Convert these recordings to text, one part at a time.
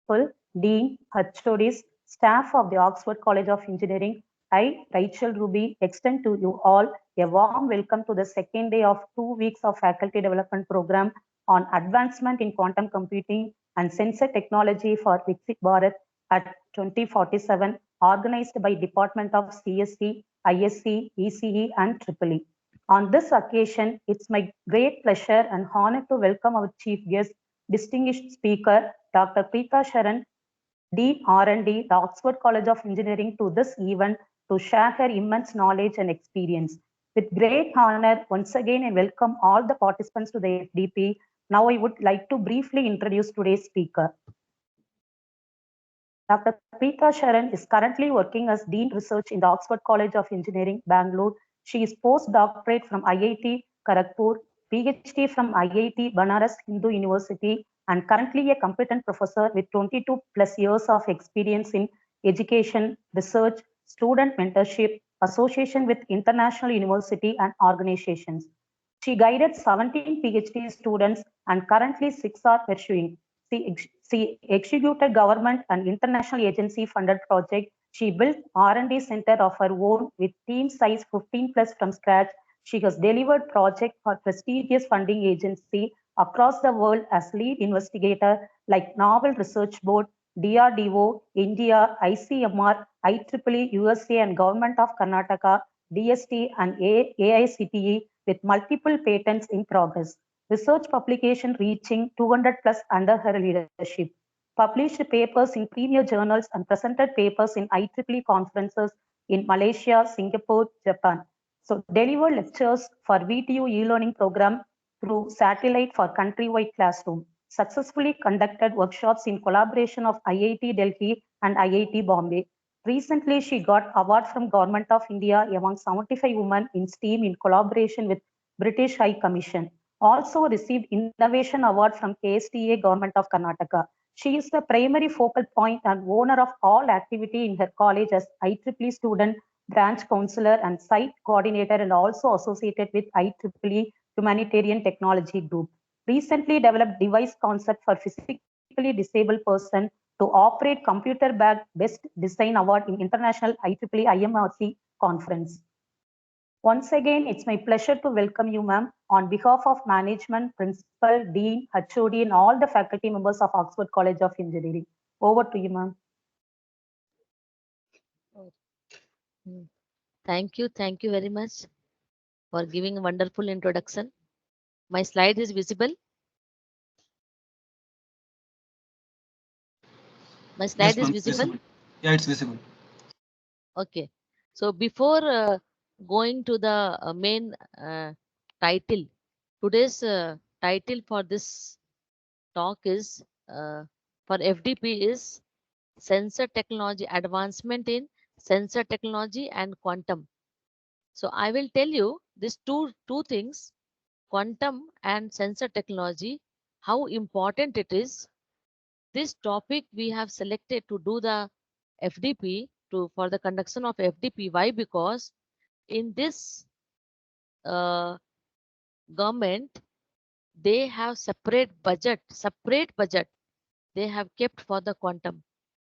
Principal, Dean, HODs, staff of the Oxford College of Engineering, I, Rachel Ruby, extend to you all a warm welcome to the second day of 2 weeks of faculty development program on advancement in quantum computing and sensor technology for Viksit Bharat at 2047, organized by Department of CSC, ISC, ECE, and EEE. On this occasion, it's my great pleasure and honor to welcome our chief guest, distinguished speaker, Dr. Preeta Sharan, Dean R&D, the Oxford College of Engineering, to this event to share her immense knowledge and experience. With great honor, once again, I welcome all the participants to the FDP. Now I would like to briefly introduce today's speaker. Dr. Preeta Sharan is currently working as Dean Research in the Oxford College of Engineering, Bangalore. She is postdoctorate from IIT Kharagpur, PhD from IIT Banaras Hindu University, and currently a competent professor with 22 plus years of experience in education, research, student mentorship, association with international university and organizations. She guided 17 PhD students and currently 6 are pursuing. She executed government and international agency funded project. She built R&D center of her own with team size 15 plus from scratch. She has delivered projects for prestigious funding agency across the world as lead investigator like Novel Research Board, DRDO, India, ICMR, IEEE, USA and Government of Karnataka, DST and AICTE with multiple patents in progress. Research publication reaching 200 plus under her leadership. Published papers in premier journals and presented papers in IEEE conferences in Malaysia, Singapore, Japan. So delivered lectures for VTU e-learning program through satellite for countrywide classroom. Successfully conducted workshops in collaboration of IIT Delhi and IIT Bombay. Recently, she got award from Government of India among 75 women in STEAM in collaboration with British High Commission. Also received Innovation Award from KSTA Government of Karnataka. She is the primary focal point and owner of all activity in her college as IEEE student, branch counselor and site coordinator and also associated with IEEE Humanitarian Technology Group. Recently developed device concept for physically disabled person to operate computer-backed Best Design Award in International IEEE IMRC conference. Once again, it's my pleasure to welcome you, ma'am, on behalf of management, principal, dean, HOD, and all the faculty members of Oxford College of Engineering. Over to you, ma'am. Thank you very much for giving a wonderful introduction. My slide is visible. My slide is visible. Yeah, it's visible. Okay. So before going to the main title, today's title for this talk is for FDP is sensor technology advancement in sensor technology and quantum. So I will tell you these two things, quantum and sensor technology, how important it is. This topic we have selected to do the FDP for the conduction of FDP. Why? Because in this government they have separate budget they have kept for the quantum.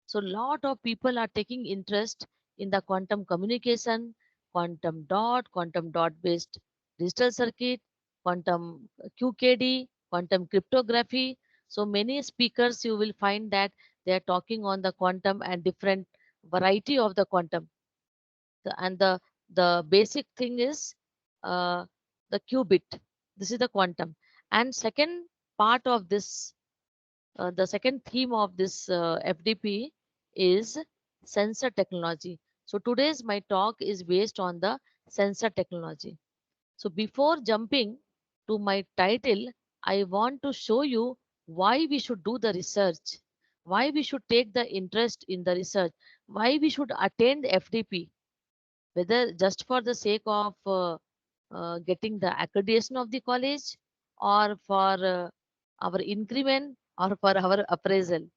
So lot of people are taking interest in the quantum communication, quantum dot based digital circuit, quantum QKD, quantum cryptography. So many speakers you will find that they are talking on the quantum and different variety of the quantum. And the basic thing is uh, the qubit. This is the quantum. And second part of this, the second theme of this FDP is sensor technology. So today's my talk is based on the sensor technology. So before jumping to my title, I want to show you why we should do the research, why we should take the interest in the research, why we should attend FDP, whether just for the sake of getting the accreditation of the college or for our increment or for our appraisal.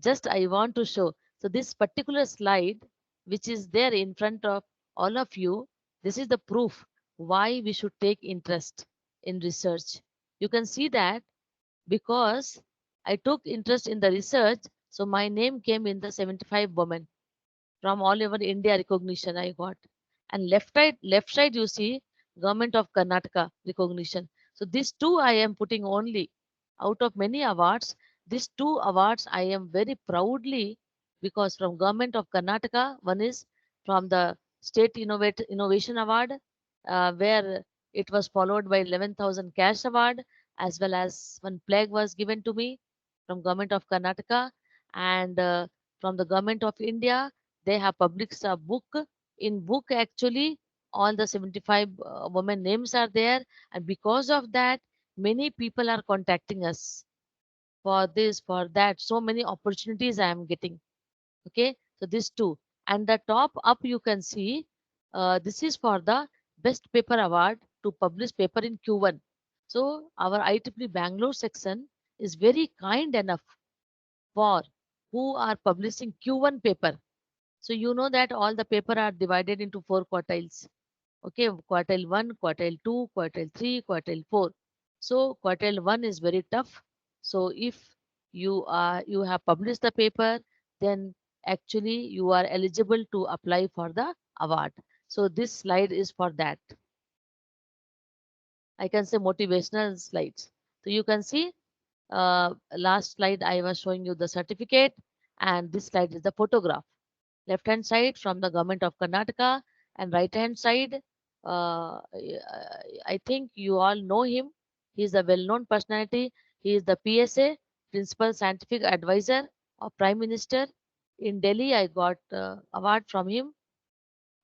Just I want to show. So this particular slide, which is there in front of all of you, this is the proof why we should take interest in research. You can see that because I took interest in the research, So my name came in the 75 women from all over India recognition I got. And left side you see Government of Karnataka recognition. So these two I am putting only out of many awards. These two awards I am very proudly because from Government of Karnataka, one is from the State Innovation Award, where it was followed by 11,000 cash award, as well as one plaque was given to me from Government of Karnataka, and from the Government of India they have published a book. In book actually all the 75 women names are there, and because of that many people are contacting us for this, for that. So many opportunities I am getting. Okay, so these two. And the top up you can see, this is for the best paper award to publish paper in Q1. So our IEEE Bangalore section is very kind enough for who are publishing Q1 paper. So you know that all the paper are divided into four quartiles. Okay, quartile 1, quartile 2, quartile 3, quartile 4. So quartile 1 is very tough. So if you have published the paper, then actually you are eligible to apply for the award. So this slide is for that. I can say motivational slides. So you can see last slide I was showing you the certificate, and this slide is the photograph. Left hand side from the Government of Karnataka, and right hand side, I think you all know him. He is a well known personality. He is the PSA, Principal Scientific Advisor of Prime Minister. In Delhi, I got award from him.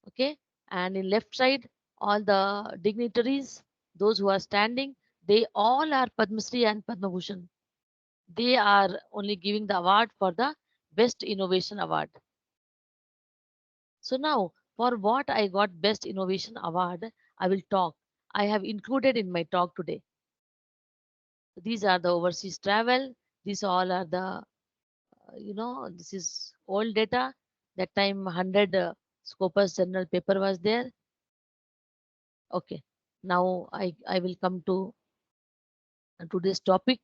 Okay, and in left side, all the dignitaries, those who are standing, they all are Padma Shri and Padma Bhushan. They are only giving the award for the Best Innovation Award. So now, for what I got Best Innovation Award, I will talk. I have included in my talk today. These are the overseas travel. These all are the, this is old data. That time 100 Scopus Journal paper was there. Okay. Now I will come to today's topic.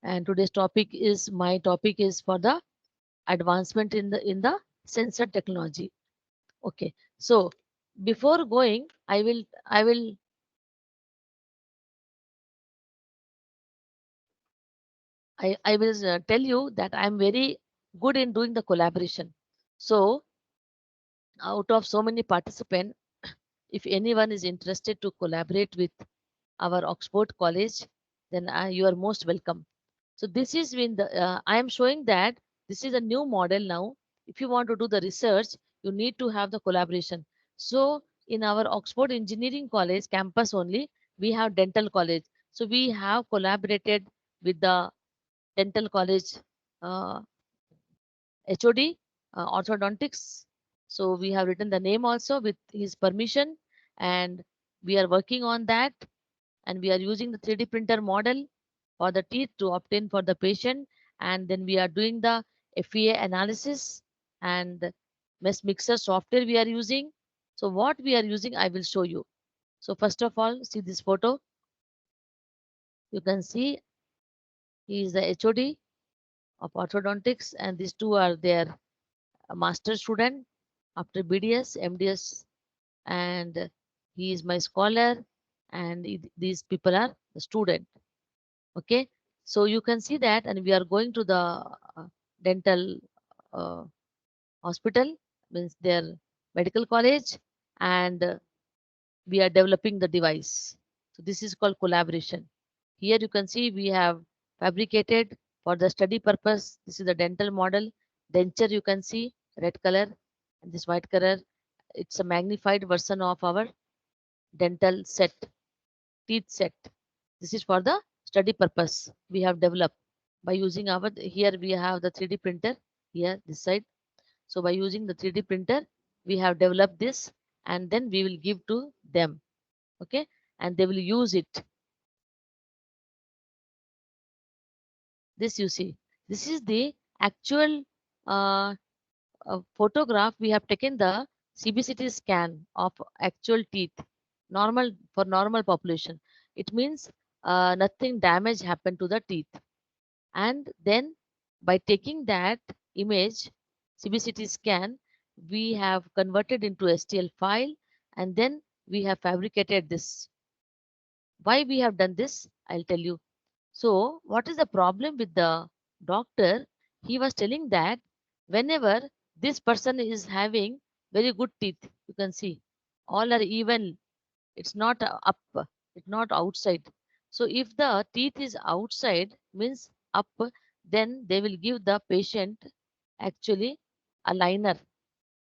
And today's topic is, my topic is for the advancement in the sensor technology. Okay. So before going, I will tell you that I am very good in doing the collaboration. So out of so many participants, if anyone is interested to collaborate with our Oxford College, then you are most welcome. So this is when I am showing that this is a new model now. If you want to do the research, you need to have the collaboration. So in our Oxford Engineering College campus only, we have dental college. So we have collaborated with the dental college uh, HOD, orthodontics. So we have written the name also with his permission, and we are working on that. And we are using the 3D printer model for the teeth to obtain for the patient. And then we are doing the FEA analysis and mesh mixer software we are using. So what we are using, I will show you. So first of all, see this photo. You can see he is the HOD of orthodontics, and these two are their master student after BDS, MDS, and he is my scholar, and these people are the student. Okay, so you can see that, and we are going to the dental uh, hospital, means their medical college, and we are developing the device. So this is called collaboration. Here you can see we have fabricated for the study purpose. This is the dental model. Denture you can see red color, and this white color. It's a magnified version of our dental set, teeth set. This is for the study purpose. We have developed by using our, here we have the 3D printer here this side. So by using the 3D printer, we have developed this, and then we will give to them. Okay, and they will use it. This you see, this is the actual uh, photograph. We have taken the CBCT scan of actual teeth, normal, for normal population. It means nothing damage happened to the teeth. And then By taking that image, CBCT scan, we have converted into STL file, and then we have fabricated this. Why we have done this? I'll tell you. So, what is the problem with the doctor? He was telling that whenever this person is having very good teeth, you can see all are even. It's not up, it's not outside. So, if the teeth is outside, means up, then they will give the patient actually a liner.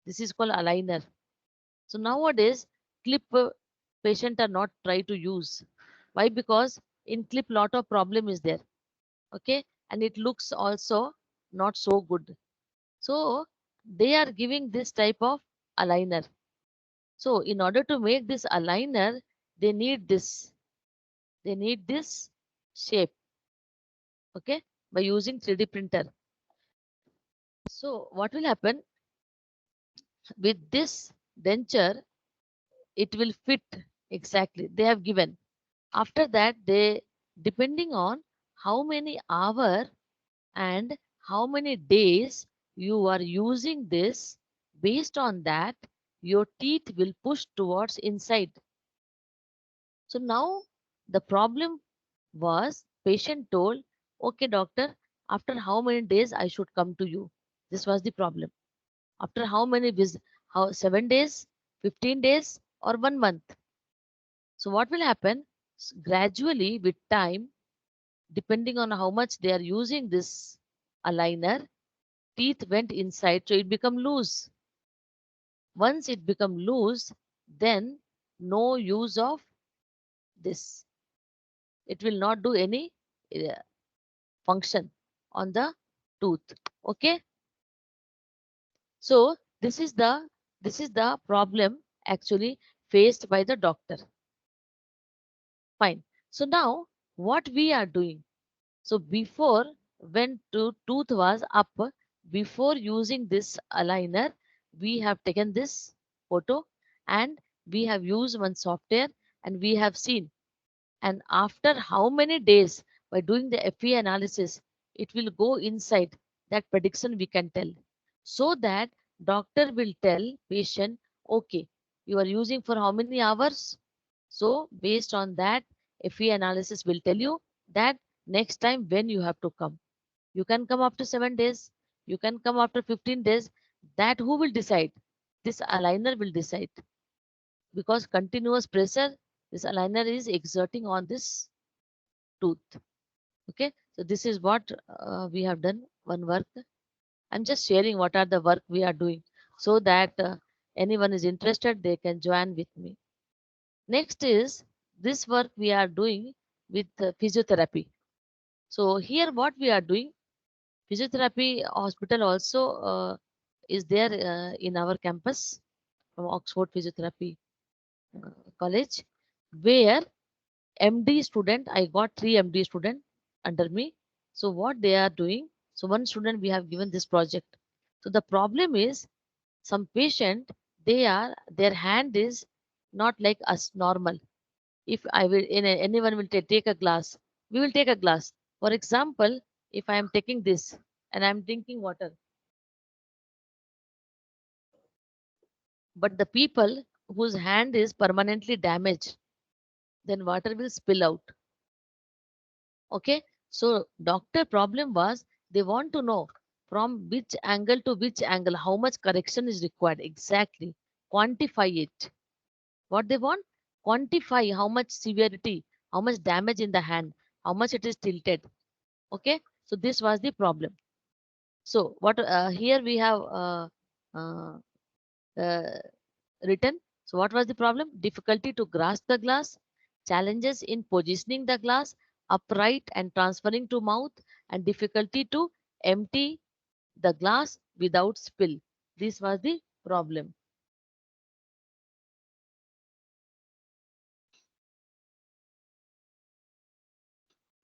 This is called a liner. So, nowadays, clip patient are not try to use. Why? Because in clip lot of problem is there, okay, and it looks also not so good. So they are giving this type of aligner. So in order to make this aligner, they need this, they need this shape, okay, by using 3D printer. So what will happen with this denture? It will fit exactly, they have given. After that, they, depending on how many hour and how many days you are using this, based on that your teeth will push towards inside. So now the problem was, patient told, okay doctor, after how many days I should come to you? This was the problem. After how many how 7 days, 15 days, or 1 month? So what will happen? Gradually with time, depending on how much they are using this aligner, teeth went inside, so it become loose. Once it become loose, then no use of this. It will not do any uh, function on the tooth. Okay. So this is the problem actually faced by the doctor. Fine. So now what we are doing? So before, when tooth was up, before using this aligner, we have taken this photo and we have used one software and we have seen. And after how many days, by doing the FE analysis, it will go inside. That prediction we can tell. So that doctor will tell patient, okay, you are using for how many hours? So based on that, FE analysis will tell you that next time when you have to come. You can come after 7 days. You can come after 15 days. That who will decide? This aligner will decide, because continuous pressure this aligner is exerting on this tooth. Okay, so this is what we have done one work. I'm just sharing what are the work we are doing, so that anyone is interested, they can join with me. Next is this work we are doing with physiotherapy. So here what we are doing, physiotherapy hospital also is there in our campus from Oxford Physiotherapy uh, College, where MD student, I got 3 MD student under me. So what they are doing, so one student we have given this project. So the problem is, some patient, they are, their hand is not like us normal. If I will, anyone will take a glass, we will take a glass. For example, if I am taking this and I am drinking water, but the people whose hand is permanently damaged, then water will spill out. Okay, so doctor problem was, they want to know from which angle to which angle how much correction is required exactly, quantify it. What they want, quantify how much severity, how much damage in the hand, how much it is tilted. Okay, so this was the problem. So what here we have uh, uh, written. So what was the problem? Difficulty to grasp the glass, challenges in positioning the glass upright and transferring to mouth, and difficulty to empty the glass without spill. This was the problem.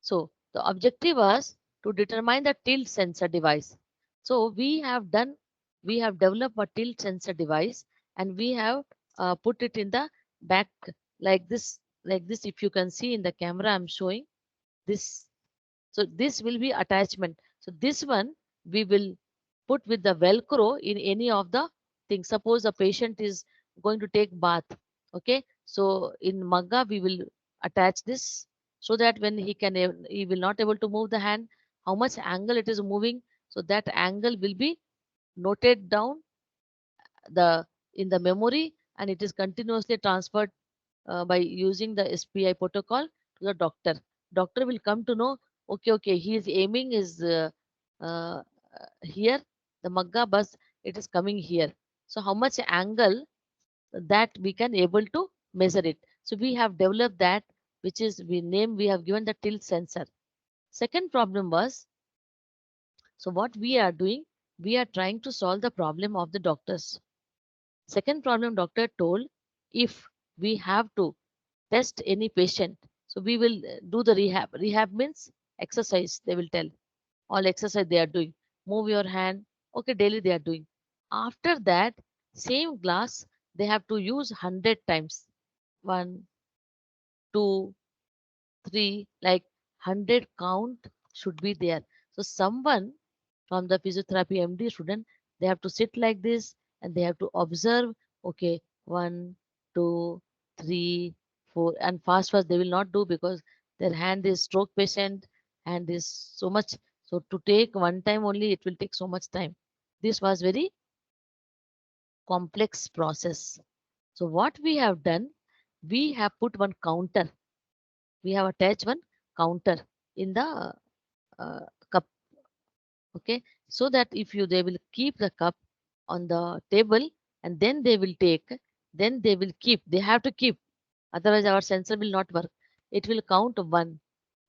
So the objective was to determine the tilt sensor device. So we have developed a tilt sensor device, and we have put it in the back like this, like this. If you can see in the camera, I'm showing this. So this will be attachment. So this one we will put with the velcro in any of the things. Suppose a patient is going to take bath. Okay, so in magga we will attach this, so that when he will not able to move the hand, how much angle it is moving, so that angle will be noted down the in the memory, and it is continuously transferred by using the SPI protocol to the doctor. Doctor will come to know, okay, okay, he is aiming is uh, here, the magga bus, it is coming here. So how much angle that we can able to measure it. So we have developed that, which is we have given the tilt sensor. Second problem was, so what we are doing, we are trying to solve the problem of the doctors. Second problem, doctor told, if we have to test any patient, so we will do the rehab. Rehab means exercise, they will tell. All exercise they are doing. Move your hand. Okay, daily they are doing. After that, same glass, they have to use 100 times. One, two, three, like 100 count should be there. So someone from the physiotherapy MD student, they have to sit like this and they have to observe, okay, one, two, three, four, and fast fast they will not do because their hand is stroke patient, hand is so much. So to take one time only, it will take so much time. This was very complex process. So what we have done, we have put one counter. We have attached one counter in the uh, cup. Okay, so that if you they will keep the cup on the table, and then they will take, then they will keep, they have to keep, otherwise our sensor will not work. It will count one,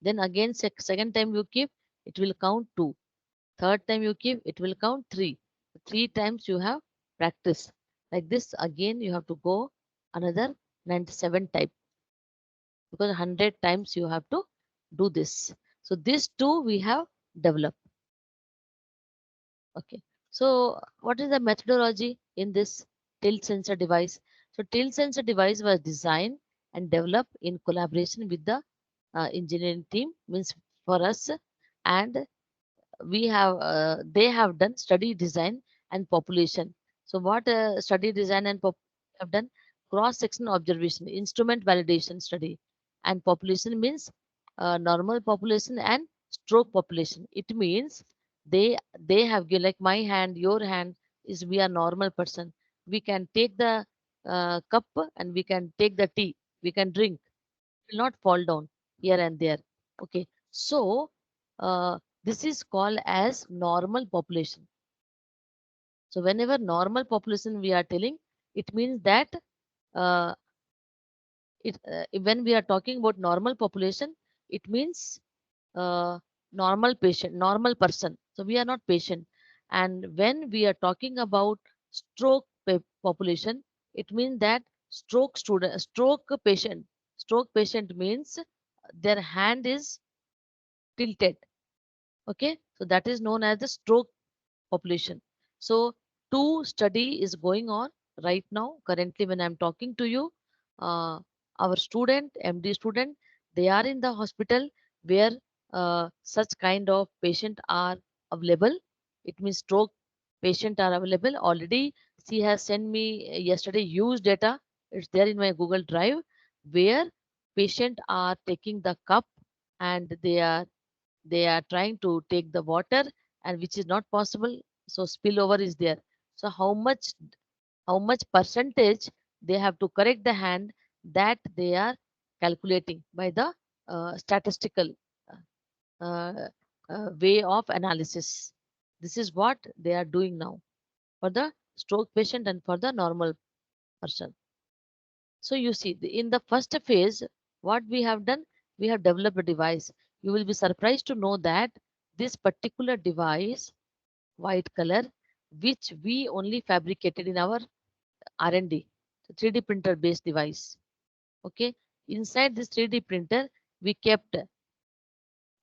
then again second time you keep, it will count two, third time you keep, it will count three. Three times you have practice like this, again you have to go another 97 type, because 100 times you have to do this. So this two we have developed. Okay. So what is the methodology in this tilt sensor device? So tilt sensor device was designed and developed in collaboration with the engineering team, means for us, and we have they have done study design and population. So what study design and have done, cross section observation, instrument validation study, and population means normal population and stroke population. It means they have given, like my hand, your hand is, we are normal person, we can take the cup and we can take the tea, we can drink, will not fall down here and there. Okay, so this is called as normal population. So whenever normal population we are telling, it means that uh, when we are talking about normal population, it means uh, normal patient, normal person. So we are not patient. And when we are talking about stroke population, it means that stroke student, stroke patient. Stroke patient means their hand is tilted. Okay, so that is known as the stroke population. So two study is going on right now. Currently, when I'm talking to you, uh, our student, MD student, they are in the hospital where such kind of patient are available. It means stroke patient are available already. She has sent me yesterday huge data. It's there in my Google Drive, where patient are taking the cup and they are trying to take the water, and which is not possible, so spillover is there. So how much percentage they have to correct the hand, that they are calculating by the statistical uh, way of analysis. This is what they are doing now for the stroke patient and for the normal person. So you see, in the first phase, what we have done, we have developed a device. You will be surprised to know that this particular device, white color, which we only fabricated in our R&D, 3D printer based device. Okay, inside this 3D printer, we kept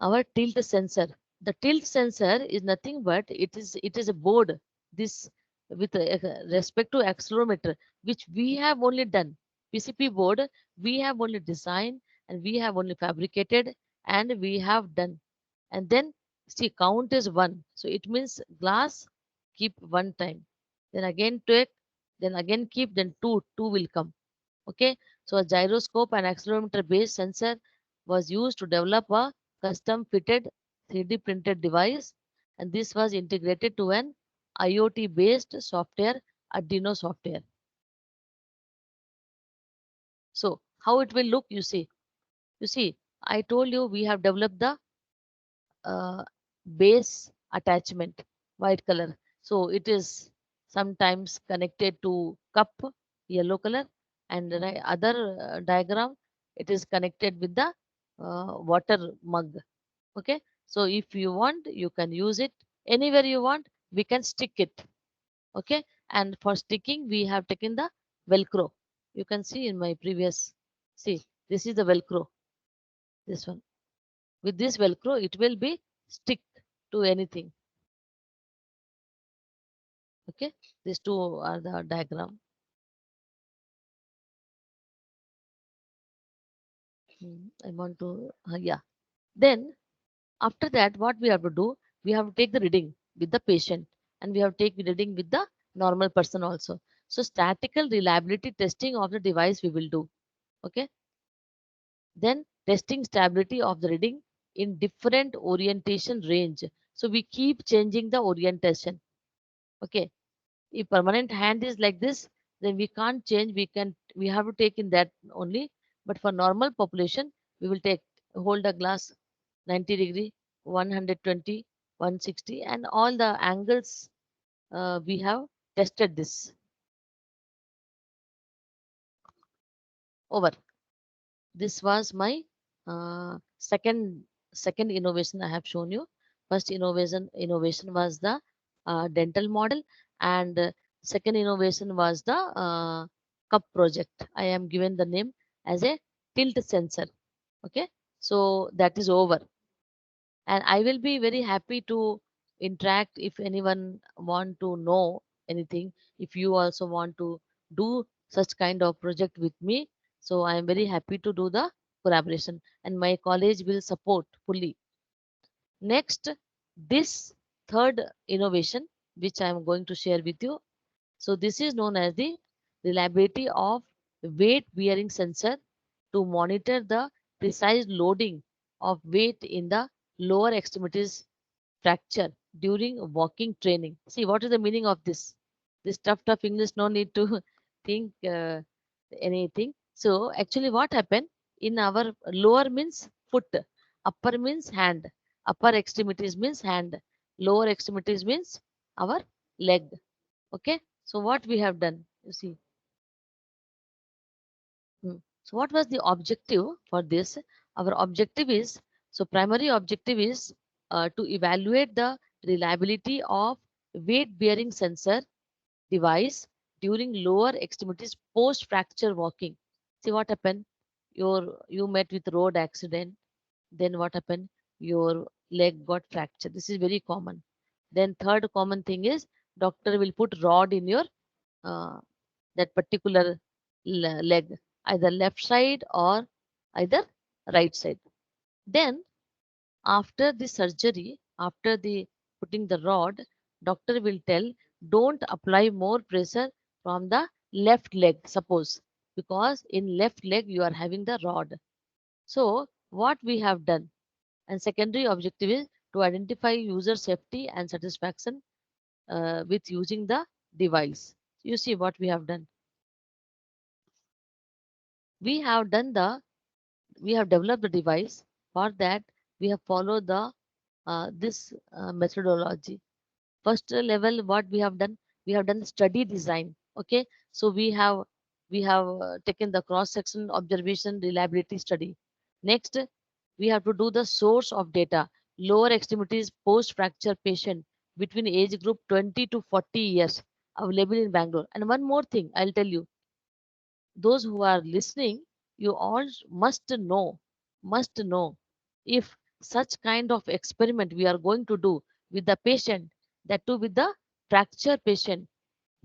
our tilt sensor. The tilt sensor is nothing but it is a board, this with respect to accelerometer, which we have only done. PCP board we have only designed and we have only fabricated and we have done. And then see, count is 1. So it means glass, keep 1 time. Then again take, then again keep, then 2 will come. Okay. So a gyroscope and accelerometer based sensor was used to develop a custom fitted 3D printed device, and this was integrated to an IoT based software, Arduino software. So how it will look, you see, I told you we have developed the uh, base attachment, white color. So it is sometimes connected to cup, yellow color, and the other diagram, it is connected with the water mug. Okay. So if you want, you can use it anywhere you want. We can stick it. Okay. And for sticking, we have taken the Velcro. You can see in my previous, see, this is the Velcro, this one. With this Velcro, it will be stick to anything. Okay, these two are the diagram. I want to, yeah. Then after that, what we have to do, we have to take the reading with the patient, and we have to take the reading with the normal person also. So statical reliability testing of the device we will do. Okay. Then testing stability of the reading in different orientation range. So we keep changing the orientation. Okay. If permanent hand is like this, then we can't change. We have to take in that only. But for normal population, we will take hold a glass 90-degree, 120, 160, and all the angles we have tested this over. This was my second innovation I have shown you. First innovation was the dental model, and second innovation was the cup project. I am given the name as a tilt sensor. Okay, so that is over, and I will be very happy to interact if anyone want to know anything. If you also want to do such kind of project with me, so I am very happy to do the collaboration, and my college will support fully. Next, this third innovation which I am going to share with you. So this is known as the reliability of weight bearing sensor to monitor the precise loading of weight in the lower extremities fracture during walking training. See, what is the meaning of this? This tough English, no need to think anything. So actually what happened in our lower means foot, upper means hand, upper extremities means hand, lower extremities means our leg. Okay. So what we have done, you see. So what was the objective for this? Our objective is, so primary objective is to evaluate the reliability of weight bearing sensor device during lower extremities post fracture walking. See what happened? You met with road accident. Then what happened? Your leg got fractured. This is very common. Then third common thing is doctor will put rod in your uh, that particular leg, either left side or either right side. Then after the surgery, after the putting the rod, doctor will tell don't apply more pressure from the left leg, suppose, because in left leg you are having the rod. So what we have done, and secondary objective is to identify user safety and satisfaction with using the device. You see what we have done. We have done the we have developed the device. For that we have followed the this methodology. First level, what we have done study design. Okay, so we have taken the cross section observation reliability study. Next, we have to do the source of data, lower extremities post fracture patient between age group 20 to 40 years, available in Bangalore. And one more thing I'll tell you, those who are listening, you all must know if such kind of experiment we are going to do with the patient, that too with the fracture patient,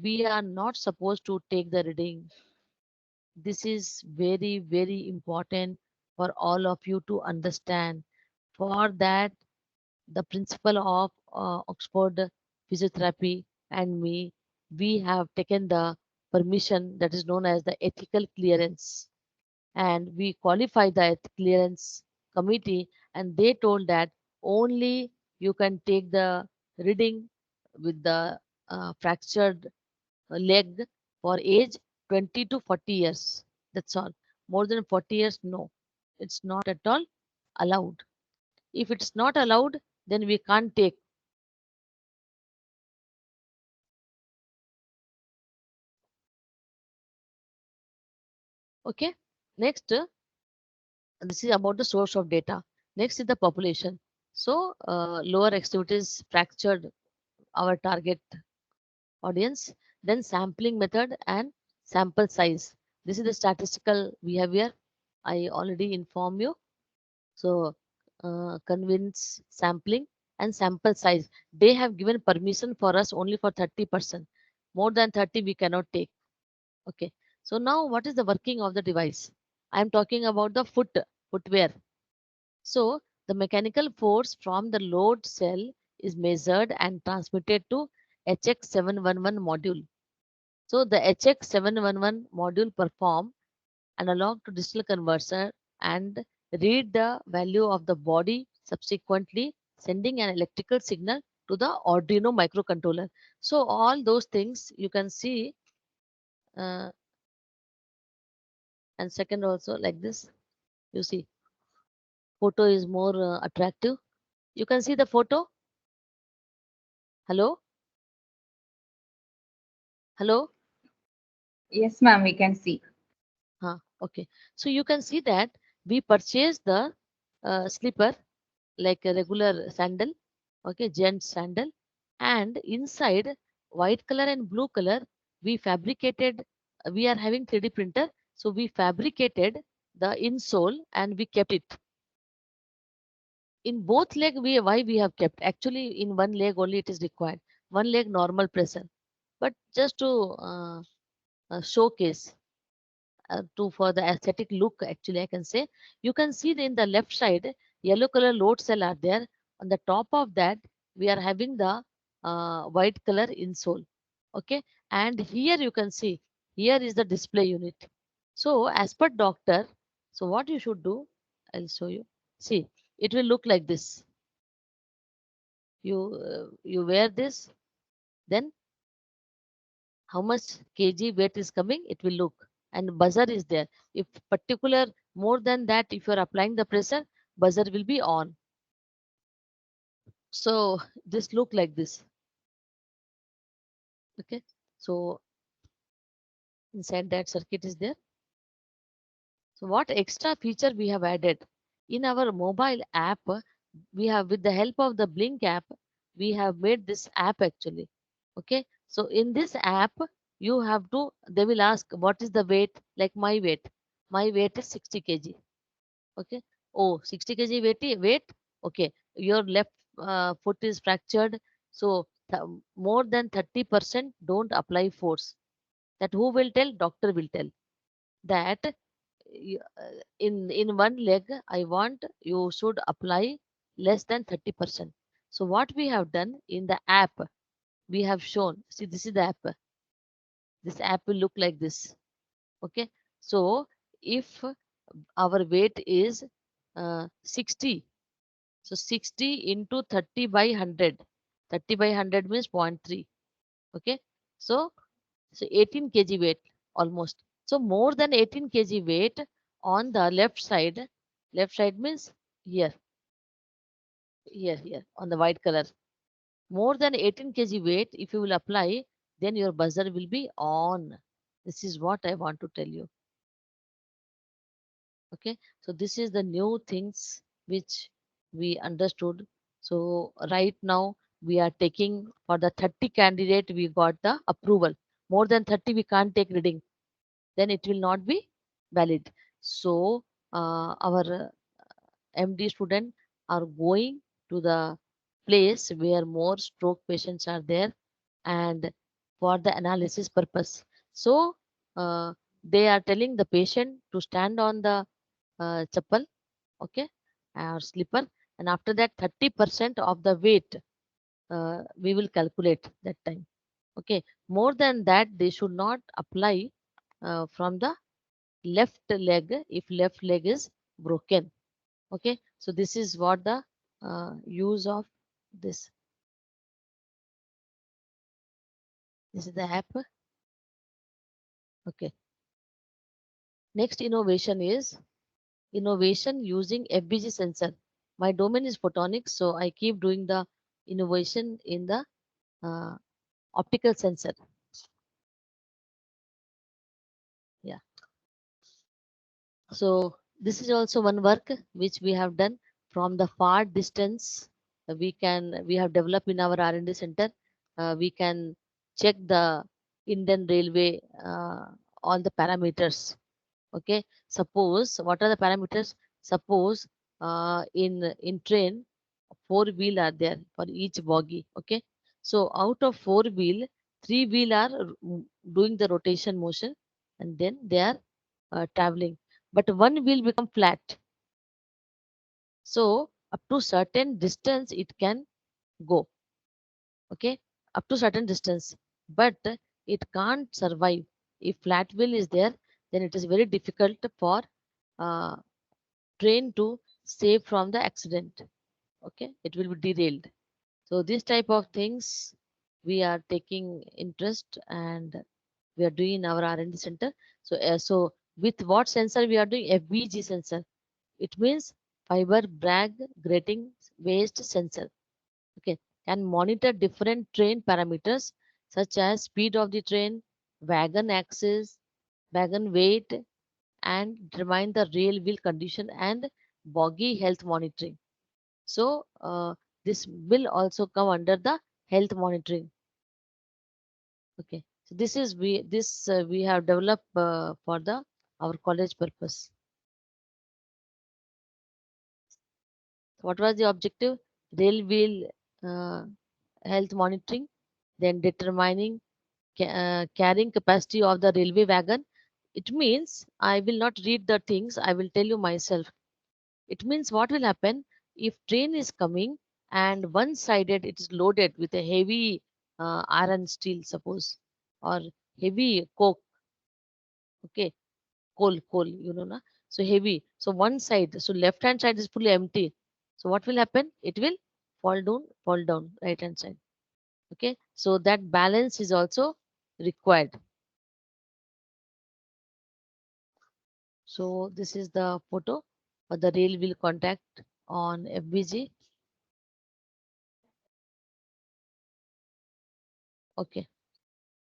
we are not supposed to take the reading. This is very, very important for all of you to understand. For that, the principal of Oxford Physiotherapy and me, we have taken the permission that is known as the ethical clearance, and we qualify the clearance committee, and they told that only you can take the reading with the fractured leg for age 20 to 40 years. That's all. More than 40 years, no, it's not at all allowed. If it's not allowed, then we can't take. Okay. Next, this is about the source of data. Next is the population. So, lower extremities fractured, our target audience. Then sampling method and sample size. This is the statistical behavior. I already inform you. So, convince sampling and sample size. They have given permission for us only for 30%. More than 30 we cannot take. Okay. So now what is the working of the device? I am talking about the footwear. So the mechanical force from the load cell is measured and transmitted to HX711 module. So the HX711 module perform analog to digital converter and read the value of the body, subsequently sending an electrical signal to the Arduino microcontroller. So all those things you can see, uh, and second also like this, you see photo is more attractive. You can see the photo. Hello, hello. Yes, ma'am, we can see. Okay. So you can see that we purchased the slipper like a regular sandal, okay, gent sandal, and inside white color and blue color we fabricated. We are having 3D printer, so we fabricated the insole and we kept it. In both leg, we why we have kept? Actually, in one leg only it is required. One leg normal pressure, but just to showcase to for the aesthetic look, actually I can say, you can see in the left side yellow color load cell are there. On the top of that we are having the white color insole. Okay, and here you can see, here is the display unit. So as per doctor, so what you should do, I'll show you. See, it will look like this. You wear this, then how much kg weight is coming, it will look, and buzzer is there. If particular more than that, if you are applying the pressure, buzzer will be on. So this look like this. Okay, so inside that circuit is there. So what extra feature we have added in our mobile app? We have, with the help of the Blink app, we have made this app actually. Okay, so in this app you have to, they will ask what is the weight, like my weight is 60 kg. Okay, oh, 60 kg weight. Okay, your left foot is fractured, so more than 30% don't apply force. That who will tell? Doctor will tell that in one leg I want you should apply less than 30%. So what we have done in the app, we have shown. See, this is the app. This app will look like this. Okay, so if our weight is 60, so 60 into 30 by 100, 30 by 100 means 0.3. Okay, so 18 kg weight almost. So more than 18 kg weight on the left side. Left side means here, here on the white color. More than 18 kg weight, if you will apply, then your buzzer will be on. This is what I want to tell you. Okay, so this is the new things which we understood. So right now we are taking for the 30 candidate, we got the approval. More than 30 we can't take reading, then it will not be valid. So our MD student are going to the place where more stroke patients are there, and for the analysis purpose. So they are telling the patient to stand on the chappal, okay, or slipper, and after that 30% of the weight we will calculate that time. Okay, more than that they should not apply from the left leg if left leg is broken. Okay, so this is what the use of this. This is the app. Okay, next innovation is innovation using FBG sensor. My domain is photonics, so I keep doing the innovation in the uh, optical sensor. Yeah. So this is also one work which we have done from the far distance. We have developed in our R&D center. We can check the Indian Railway all the parameters. Okay. Suppose what are the parameters? Suppose in train 4 wheel are there for each bogie. Okay. So out of 4 wheel, 3 wheel are doing the rotation motion, and then they are traveling, but one will become flat. So up to certain distance it can go. Okay, up to certain distance, but it can't survive. If flat wheel is there, then it is very difficult for uh, train to save from the accident. Okay, it will be derailed. So this type of things we are taking interest, and we are doing in our R&D center. So with what sensor we are doing? FBG sensor. It means fiber brag grating waste sensor. Okay, can monitor different train parameters such as speed of the train, wagon axis, wagon weight, and determine the rail wheel condition and bogie health monitoring. So this will also come under the health monitoring. Okay, so we have developed for the our college purpose. What was the objective? Rail wheel uh, health monitoring, then determining carrying capacity of the railway wagon. It means I will not read the things, I will tell you myself. It means what will happen if train is coming and one sided it is loaded with a heavy iron steel, suppose, or heavy coke. Okay, coal, na. So heavy. So one side, so left hand side is fully empty. So what will happen? It will fall down, right hand side. Okay, so that balance is also required. So this is the photo of the rail wheel contact on FBG. Okay,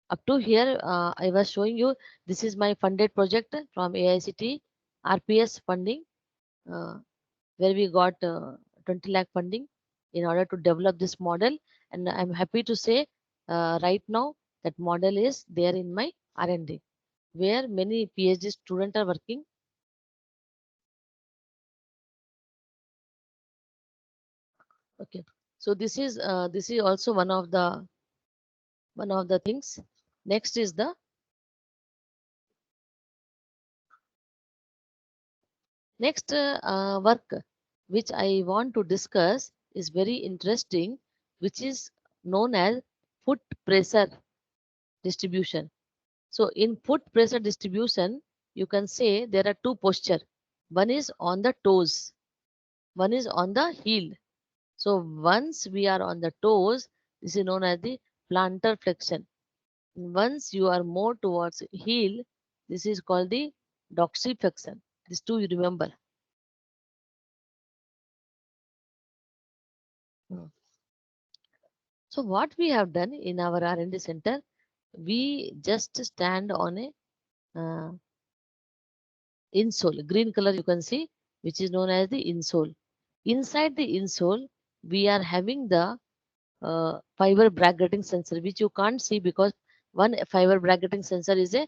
up to here I was showing you this is my funded project from AICT RPS funding, uh, where we got 20 lakh funding in order to develop this model, and I'm happy to say right now that model is there in my R&D, where many PhD students are working. Okay, so this is also one of the things. Next is the next work which I want to discuss is very interesting, which is known as foot pressure distribution. So in foot pressure distribution, you can say there are two posture. One is on the toes, one is on the heel. So once we are on the toes, this is known as the plantar flexion. Once you are more towards heel, this is called the dorsiflexion. These two you remember. Hmm. So what we have done in our R&D center, we just stand on a uh, insole, green color you can see, which is known as the insole. Inside the insole, we are having the fiber bracketing sensor, which you can't see because one fiber bracketing sensor is a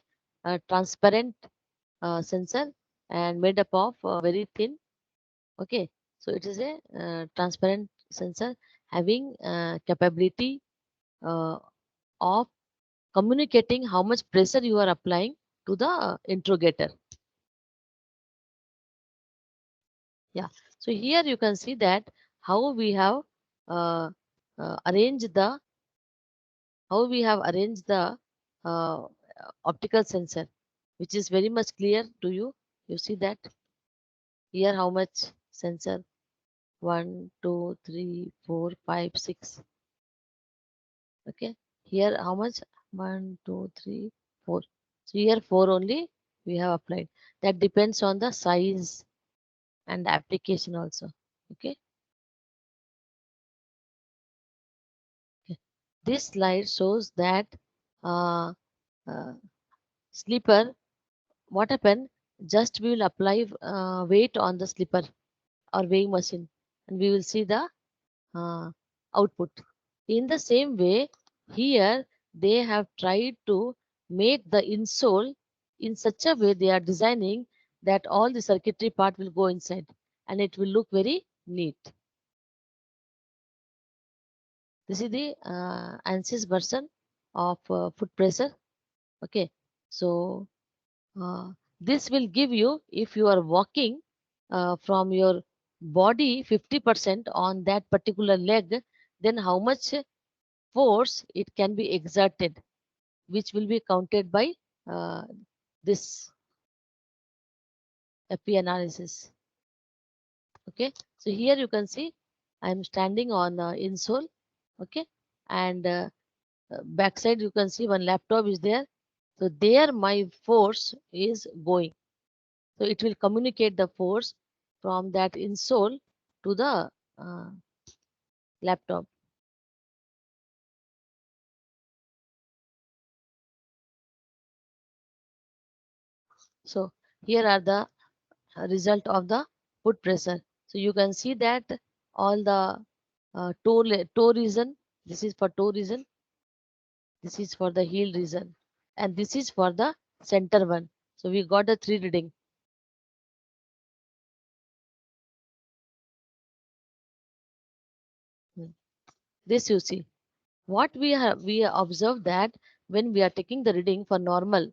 transparent sensor and made up of very thin. Okay, so it is a transparent sensor having capability uh, of communicating how much pressure you are applying to the interrogator. Yeah, so here you can see that how we have arranged the uh, optical sensor, which is very much clear to you. You see that here how much sensor? 1, 2, 3, 4, 5, 6. Okay, here how much? 1, 2, 3, 4. So here 4 only we have applied. That depends on the size and application also. Okay. Okay. This slide shows that uh, uh, slipper, what happened? Just we will apply weight on the slipper or weighing machine, and we will see the uh, output. In the same way, here they have tried to make the insole in such a way they are designing that all the circuitry part will go inside and it will look very neat. This is the ANSYS version of foot pressure. Okay, so this will give you, if you are walking from your body 50% on that particular leg, then how much force it can be exerted, which will be counted by uh, this FP analysis. Okay, so here you can see I am standing on insole. Okay, and backside you can see one laptop is there. So there my force is going. So it will communicate the force from that insole to the uh, laptop. So here are the result of the foot pressure. So you can see that all the toe region, this is for toe region, this is for the heel region, and this is for the center one. So we got the 3 reading. This you see. What we observe that when we are taking the reading for normal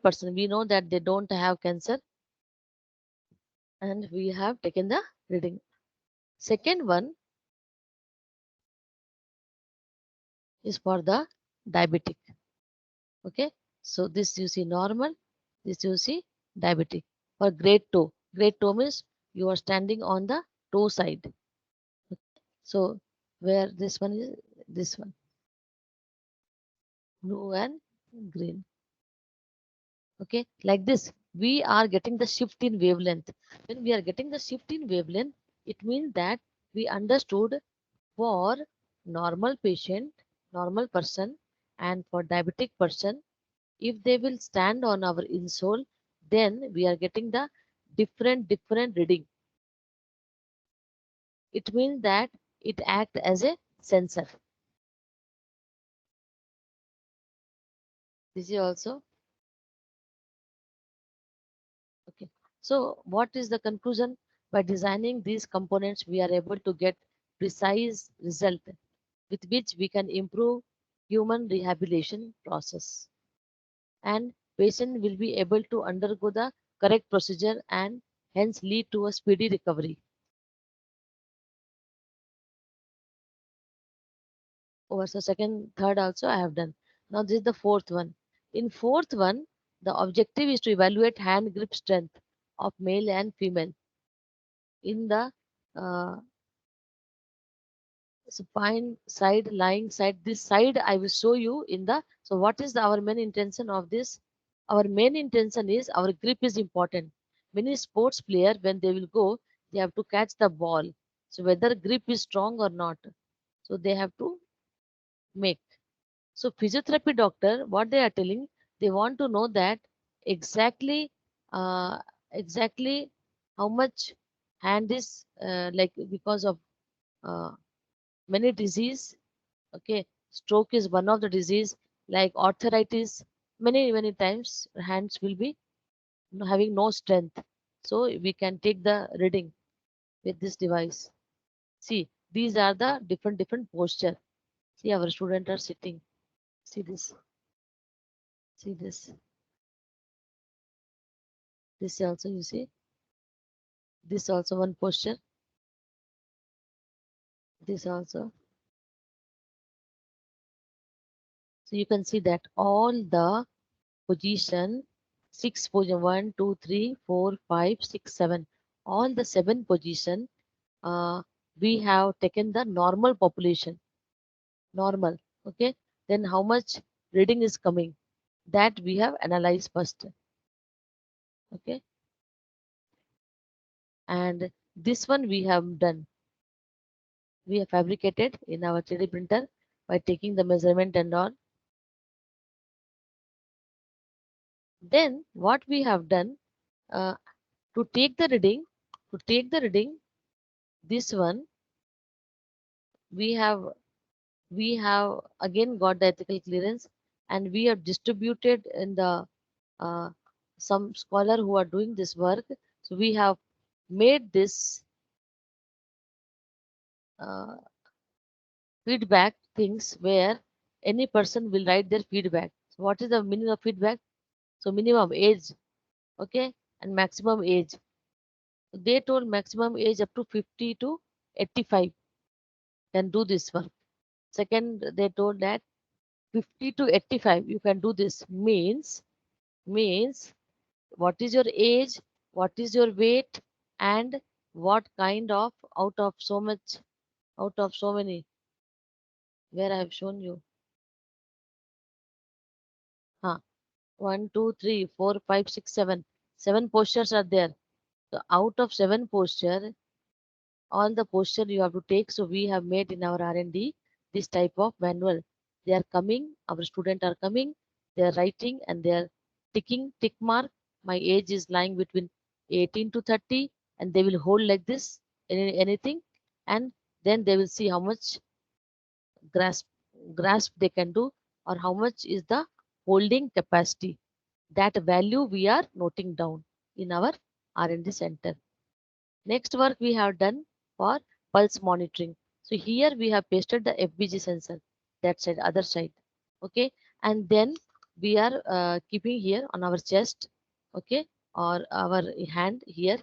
person, we know that they don't have cancer, and we have taken the reading. Second one is for the diabetic. Okay, so this you see normal, this you see diabetic. For great toe means you are standing on the toe side. So where this one is, this one, blue and green. Okay, like this we are getting the shift in wavelength. When we are getting the shift in wavelength, it means that we understood for normal patient, normal person, and for diabetic person, if they will stand on our insole, then we are getting the different reading. It means that it acts as a sensor. This is also okay. So what is the conclusion? By designing these components, we are able to get precise result with which we can improve human rehabilitation process, and patient will be able to undergo the correct procedure and hence lead to a speedy recovery. Over so second, third also I have done. Now this is the fourth one. In fourth one, the objective is to evaluate hand grip strength of male and female in the uh, supine side, lying side. This side I will show you in the. So what is our main intention of this? Our main intention is our grip is important. Many sports player when they will go, they have to catch the ball. So whether grip is strong or not, so they have to make. So physiotherapy doctor, what they are telling, they want to know that exactly, uh, exactly how much hand is like because of uh, many disease. Okay, stroke is one of the disease, like arthritis. Many times hands will be having no strength. So we can take the reading with this device. See, these are the different posture. See, our students are sitting. See this. See this. This also you see. This also one posture. this also. So you can see that all the position, 6 position, 1, 2, 3, 4, 5, 6, 7, all the 7 position, uh, we have taken the normal population, normal. Okay, then how much reading is coming, that we have analyzed first. Okay, and this one we have done, we have fabricated in our 3D printer by taking the measurement and all. Then what we have done, uh, to take the reading, to take the reading, this one we have again got the ethical clearance, and we have distributed in the uh, some scholar who are doing this work. So we have made this uh, feedback things where any person will write their feedback. So what is the meaning of feedback? So minimum age, okay, and maximum age. They told maximum age up to 50 to 85 can do this work. Second, they told that 50 to 85 you can do this, means what is your age, what is your weight, and what kind of out of so much, out of so many, where I have shown you. Huh. 1, 2, 3, 4, 5, 6, 7. 7 postures are there. So out of 7 posture, all the posture you have to take. So we have made in our R&D this type of manual. They are coming, our students are coming, they are writing and they are ticking tick mark. My age is lying between 18 to 30, and they will hold like this, anything, and then they will see how much grasp grasp they can do, or how much is the holding capacity. That value we are noting down in our R&D center. Next work we have done for pulse monitoring. So here we have pasted the FBG sensor, that side, other side. Okay, and then we are keeping here on our chest, okay, or our hand here,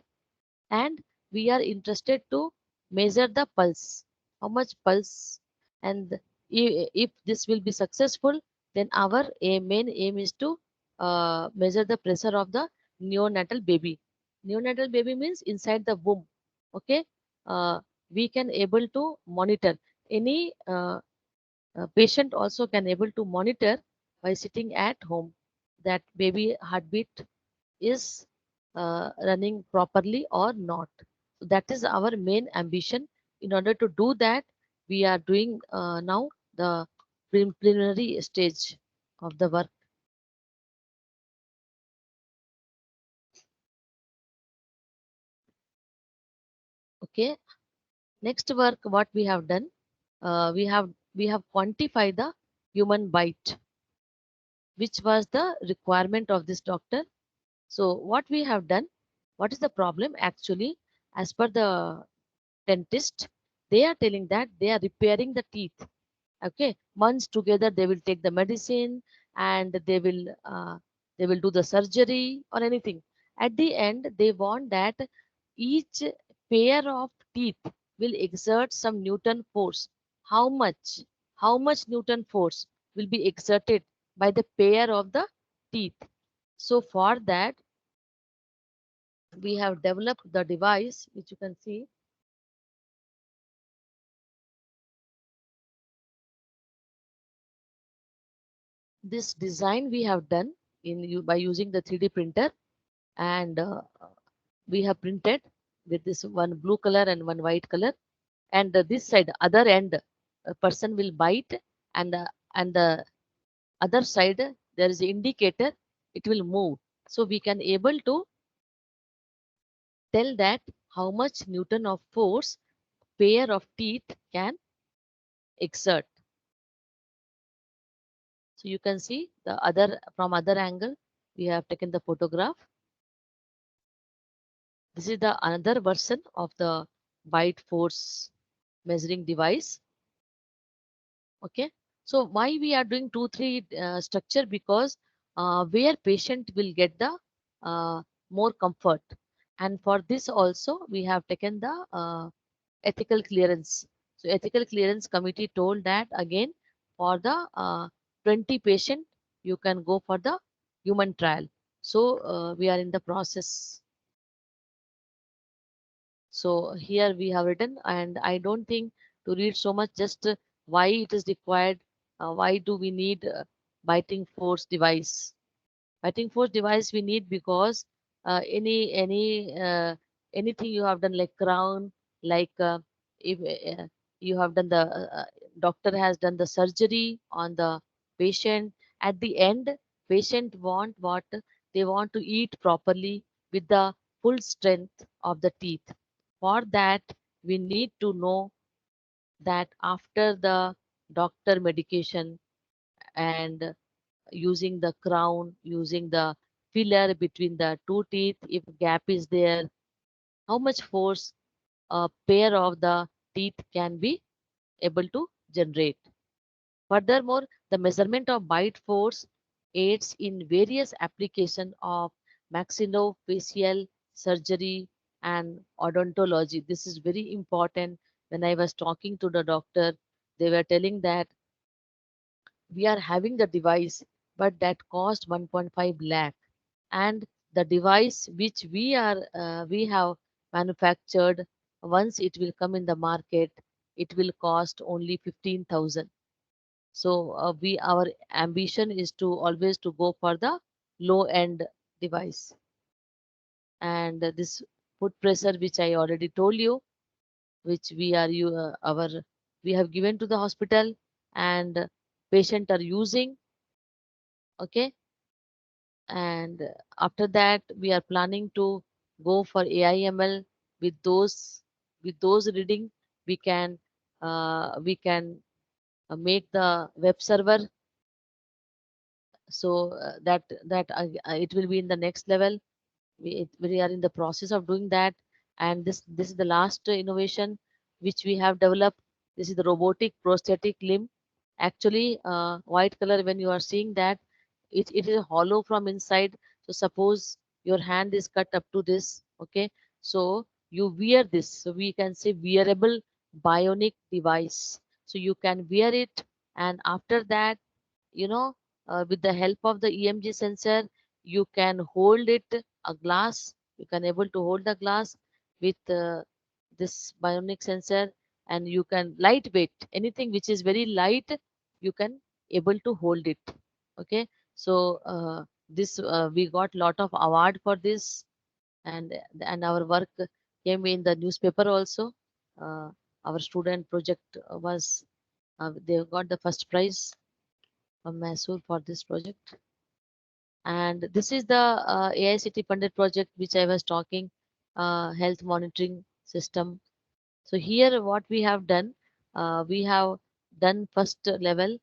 and we are interested to measure the pulse, how much pulse, and if this will be successful, then our main aim is to measure the pressure of the neonatal baby. Neonatal baby means inside the womb. Okay, uh, we can able to monitor any patient also can able to monitor by sitting at home that baby heartbeat is running properly or not. So that is our main ambition. In order to do that, we are doing now the preliminary stage of the work. Okay. Next work, what we have done, we have quantified the human bite, which was the requirement of this doctor. So what we have done, what is the problem actually? As per the dentist, they are telling that they are repairing the teeth. Okay, months together they will take the medicine, and they will do the surgery or anything. At the end, they want that each pair of teeth will exert some Newton force. How much? How much Newton force will be exerted by the pair of the teeth? So for that, we have developed the device, which you can see. This design we have done by using the 3D printer, and we have printed with this one blue color and one white color, and this side other end a person will bite, and the other side there is an indicator, it will move, so we can able to tell that how much Newton of force pair of teeth can exert. So you can see the other, from other angle we have taken the photograph. This is the another version of the bite force measuring device. Okay, so why we are doing 2 3 structure? Because where patient will get the more comfort, and for this also we have taken the ethical clearance. So ethical clearance committee told that again for the 20 patient you can go for the human trial. So we are in the process. So here we have written, and I don't think to read so much, just why it is required, why do we need biting force device. Biting force device we need because anything you have done like crown, like if you have done the doctor has done the surgery on the patient, at the end patient want what they want to eat properly with the full strength of the teeth. For that we need to know that after the doctor medication and using the crown, using the filler between the two teeth, if gap is there, how much force a pair of the teeth can be able to generate. Furthermore, the measurement of bite force aids in various application of maxillofacial surgery and odontology. This is very important. When I was talking to the doctor, they were telling that we are having the device, but that cost 1.5 lakh, and the device which we have manufactured, once it will come in the market, it will cost only 15,000. So we our ambition is to always to go for the low end device. And this foot pressure which I already told you, which our we have given to the hospital, and patient are using. Okay. And after that we are planning to go for AIML. With those reading, we can make the web server, so that it will be in the next level. We are in the process of doing that. And this is the last innovation which we have developed. This is the robotic prosthetic limb. Actually white color, when you are seeing that, it is hollow from inside. So suppose your hand is cut up to this, okay, so you wear this, so we can say wearable bionic device. So you can wear it, and after that, you know, with the help of the EMG sensor, you can hold it, a glass, you can able to hold the glass with this bionic sensor, and you can lightweight, anything which is very light, you can able to hold it. Okay. So this we got lot of award for this, and our work came in the newspaper also. Our student project was they got the first prize from Mysore for this project. And this is the AICT funded project which I was talking, health monitoring system. So here what we have done, we have done first level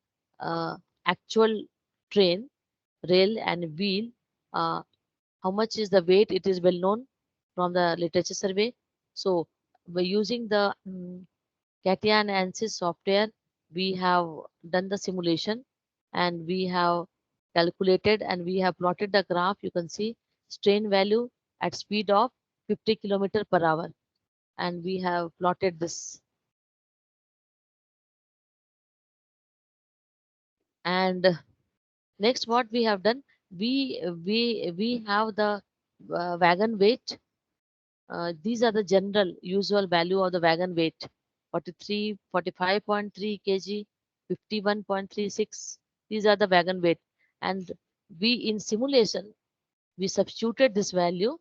actual train, rail and wheel. Uh, how much is the weight? It is well known from the literature survey. So by using the CATIA and ANSYS software, we have done the simulation, and we have calculated, and we have plotted the graph. You can see strain value at speed of 50 kilometer per hour, and we have plotted this. And next, what we have done, we have the wagon weight. These are the general usual value of the wagon weight: 43, 45.3 kg, 51.36. These are the wagon weight. And we in simulation, we substituted this value,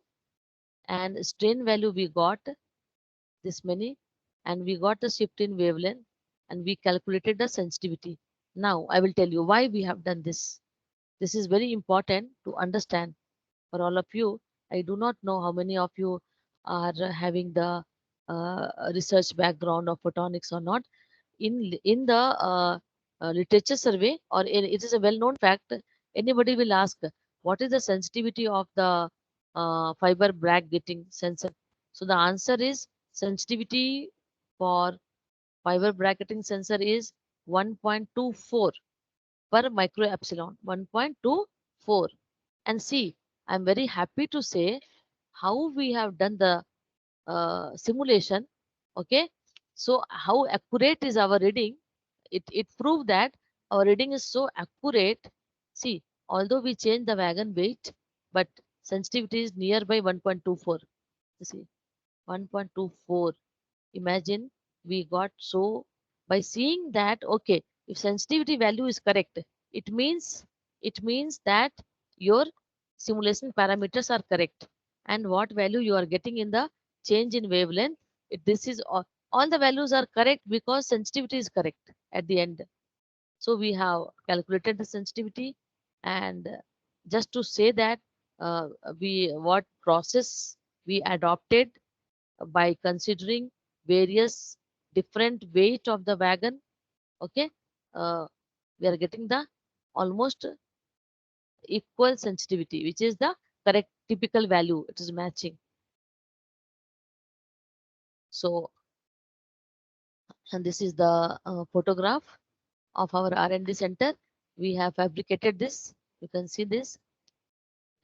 and strain value we got this many, and we got the shift in wavelength, and we calculated the sensitivity. Now I will tell you why we have done this. This is very important to understand for all of you. I do not know how many of you are having the research background of photonics or not. In the literature survey, or it is a well-known fact, anybody will ask, what is the sensitivity of the fiber bracketing sensor? So the answer is sensitivity for fiber bracketing sensor is 1.24 per micro epsilon, 1.24. And see, I'm very happy to say how we have done the simulation. Okay. So how accurate is our reading? It proved that our reading is so accurate. See, although we change the wagon weight, but sensitivity is nearby 1.24. You see, 1.24. Imagine we got so by seeing that, okay, if sensitivity value is correct, it means that your simulation parameters are correct, and what value you are getting in the change in wavelength, this is all the values are correct because sensitivity is correct at the end. So we have calculated the sensitivity, and just to say that we what process we adopted by considering various different weight of the wagon. Okay, uh, we are getting the almost equal sensitivity, which is the correct typical value. It is matching. So, and this is the photograph of our R&D center. We have fabricated this. You can see this.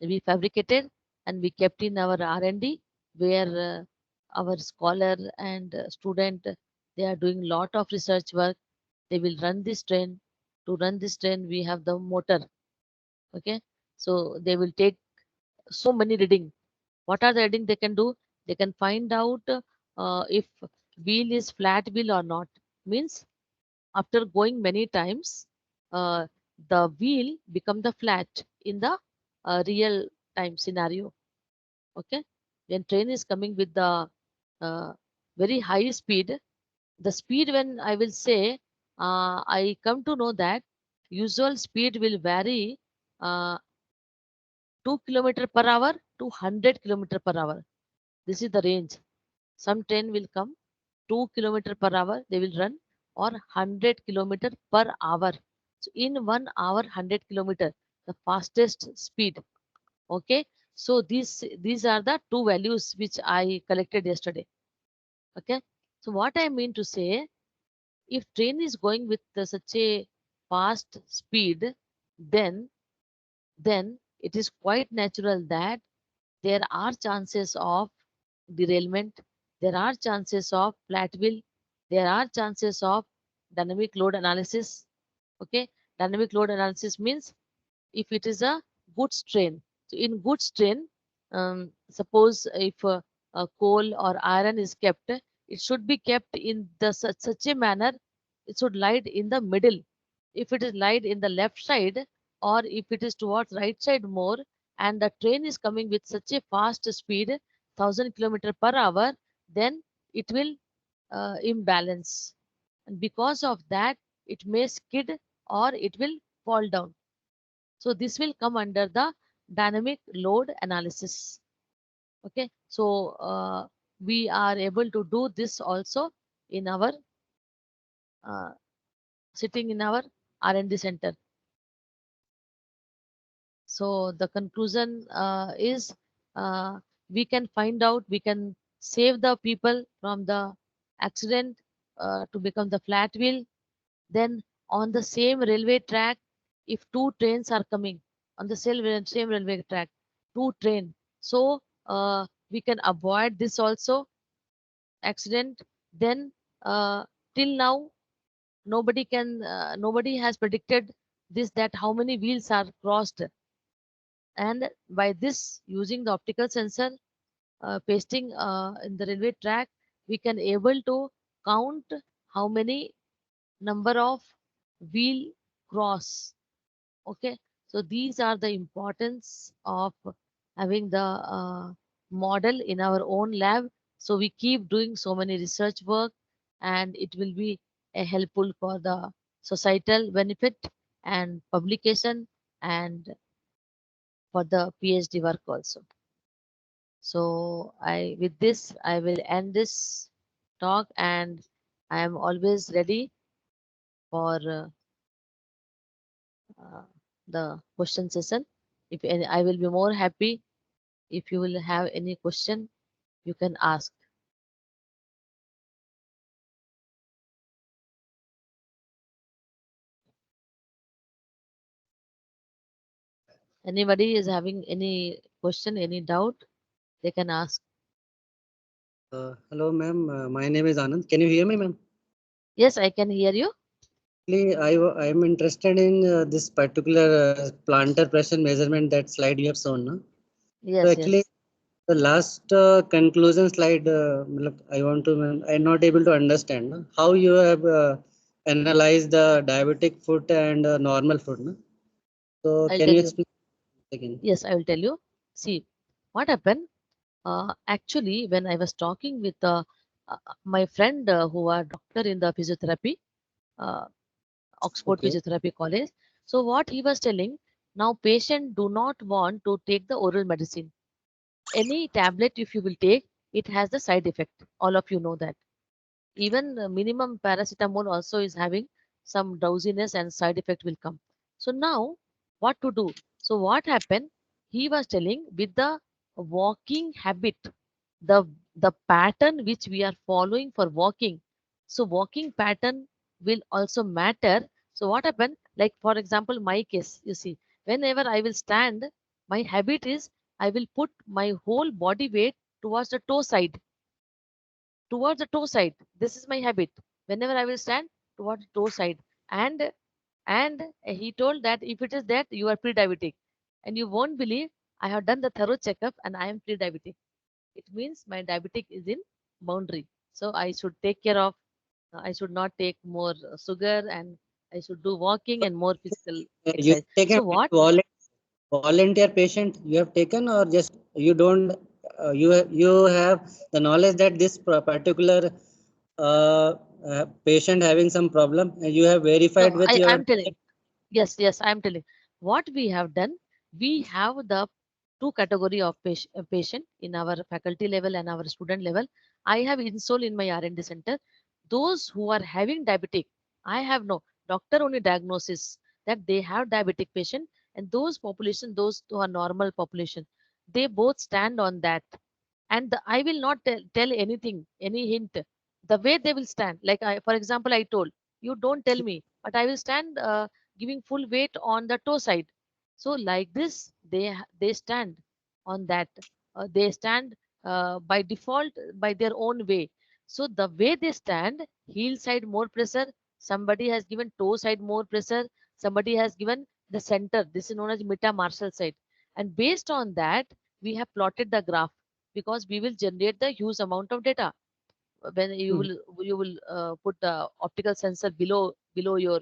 We fabricated and we kept in our R&D, where our scholar and student, they are doing lot of research work. They will run this train. To run this train, we have the motor. Okay, so they will take so many reading. What are the reading they can do? They can find out if wheel is flat wheel or not. Means after going many times, uh, the wheel become the flat in the real time scenario. Okay, when train is coming with the uh, very high speed, the speed, when I will say, I come to know that usual speed will vary uh, 2 kilometer per hour to 100 kilometer per hour. This is the range. Some train will come 2 kilometer per hour, they will run, or 100 kilometer per hour. So in 1 hour, 100 kilometer, the fastest speed. Okay, so these are the two values which I collected yesterday. Okay, so what I mean to say, if train is going with such a fast speed, then then it is quite natural that there are chances of derailment, there are chances of flat wheel, there are chances of dynamic load analysis. Okay, dynamic load analysis means if it is a goods train. So in goods train, suppose if coal or iron is kept, it should be kept in the such a manner, it should lie in the middle. If it is lied in the left side, or if it is towards right side more, and the train is coming with such a fast speed, 1,000 kilometer per hour, then it will imbalance, and because of that, it may skid or it will fall down. So this will come under the dynamic load analysis. Okay, so we are able to do this also in our uh, sitting in our R&D center. So the conclusion is, we can find out, we can save the people from the accident to become the flat wheel. Then on the same railway track, if two trains are coming on the same railway track, two train, so we can avoid this also accident. Then till now, nobody has predicted this, that how many wheels are crossed, and by this, using the optical sensor pasting in the railway track, we can able to count how many number of wheel cross. Okay, so these are the importance of having the model in our own lab. So we keep doing so many research work, and it will be helpful for the societal benefit and publication, and for the PhD work also. So I, with this, I will end this talk, and I am always ready for uh, the question session. If any, I will be more happy if you will have any question, you can ask. Anybody is having any question, any doubt, they can ask. Hello, ma'am. My name is Anand. Can you hear me, ma'am? Yes, I can hear you. Actually, I am interested in this particular plantar pressure measurement that slide you have shown. No? So Yes, actually, yes. the last conclusion slide, matlab, I'm not able to understand no? How you have analyzed the diabetic foot and normal foot. No? So I'll can tell you you. explain again? Yes, I will tell you. See, what happened? Actually, when I was talking with my friend who are doctor in the physiotherapy, uh, Oxford Okay. Physiotherapy College. So what he was telling, now patient do not want to take the oral medicine. Any tablet if you will take, it has the side effect. All of you know that. Even minimum paracetamol also is having some drowsiness and side effect will come. So now what to do? So what happened? He was telling with the walking habit, the the pattern which we are following for walking. So walking pattern will also matter. So what happened? Like for example, my case, you see, whenever I will stand, my habit is I will put my whole body weight towards the toe side, towards the toe side. This is my habit. Whenever I will stand towards the toe side, and he told that if it is that you are pre-diabetic, and you won't believe I have done the thorough checkup and I am pre-diabetic. It means my diabetic is in boundary. So I should take care of. I should not take more sugar, and I should do walking and more physical You exercise. have taken So what? volunteer patient you have taken, or just you don't you have the knowledge that this particular patient having some problem and you have verified No, with I your. I'm telling. Yes, yes, I'm telling. What we have done, we have the two category of patient in our faculty level and our student level. I have installed in my R&D center. Those who are having diabetic, I have no doctor only diagnosis that they have diabetic patient, and those population, those who are normal population, they both stand on that. And I will not tell anything, any hint. The way they will stand, like for example, I told you don't tell me, but I will stand giving full weight on the toe side. So like this, they stand on that. They stand by default by their own way. So the way they stand, heel side more pressure. Somebody has given toe side more pressure. Somebody has given the center. This is known as metamartial side. And based on that, we have plotted the graph because we will generate the huge amount of data when Hmm. you will put the optical sensor below your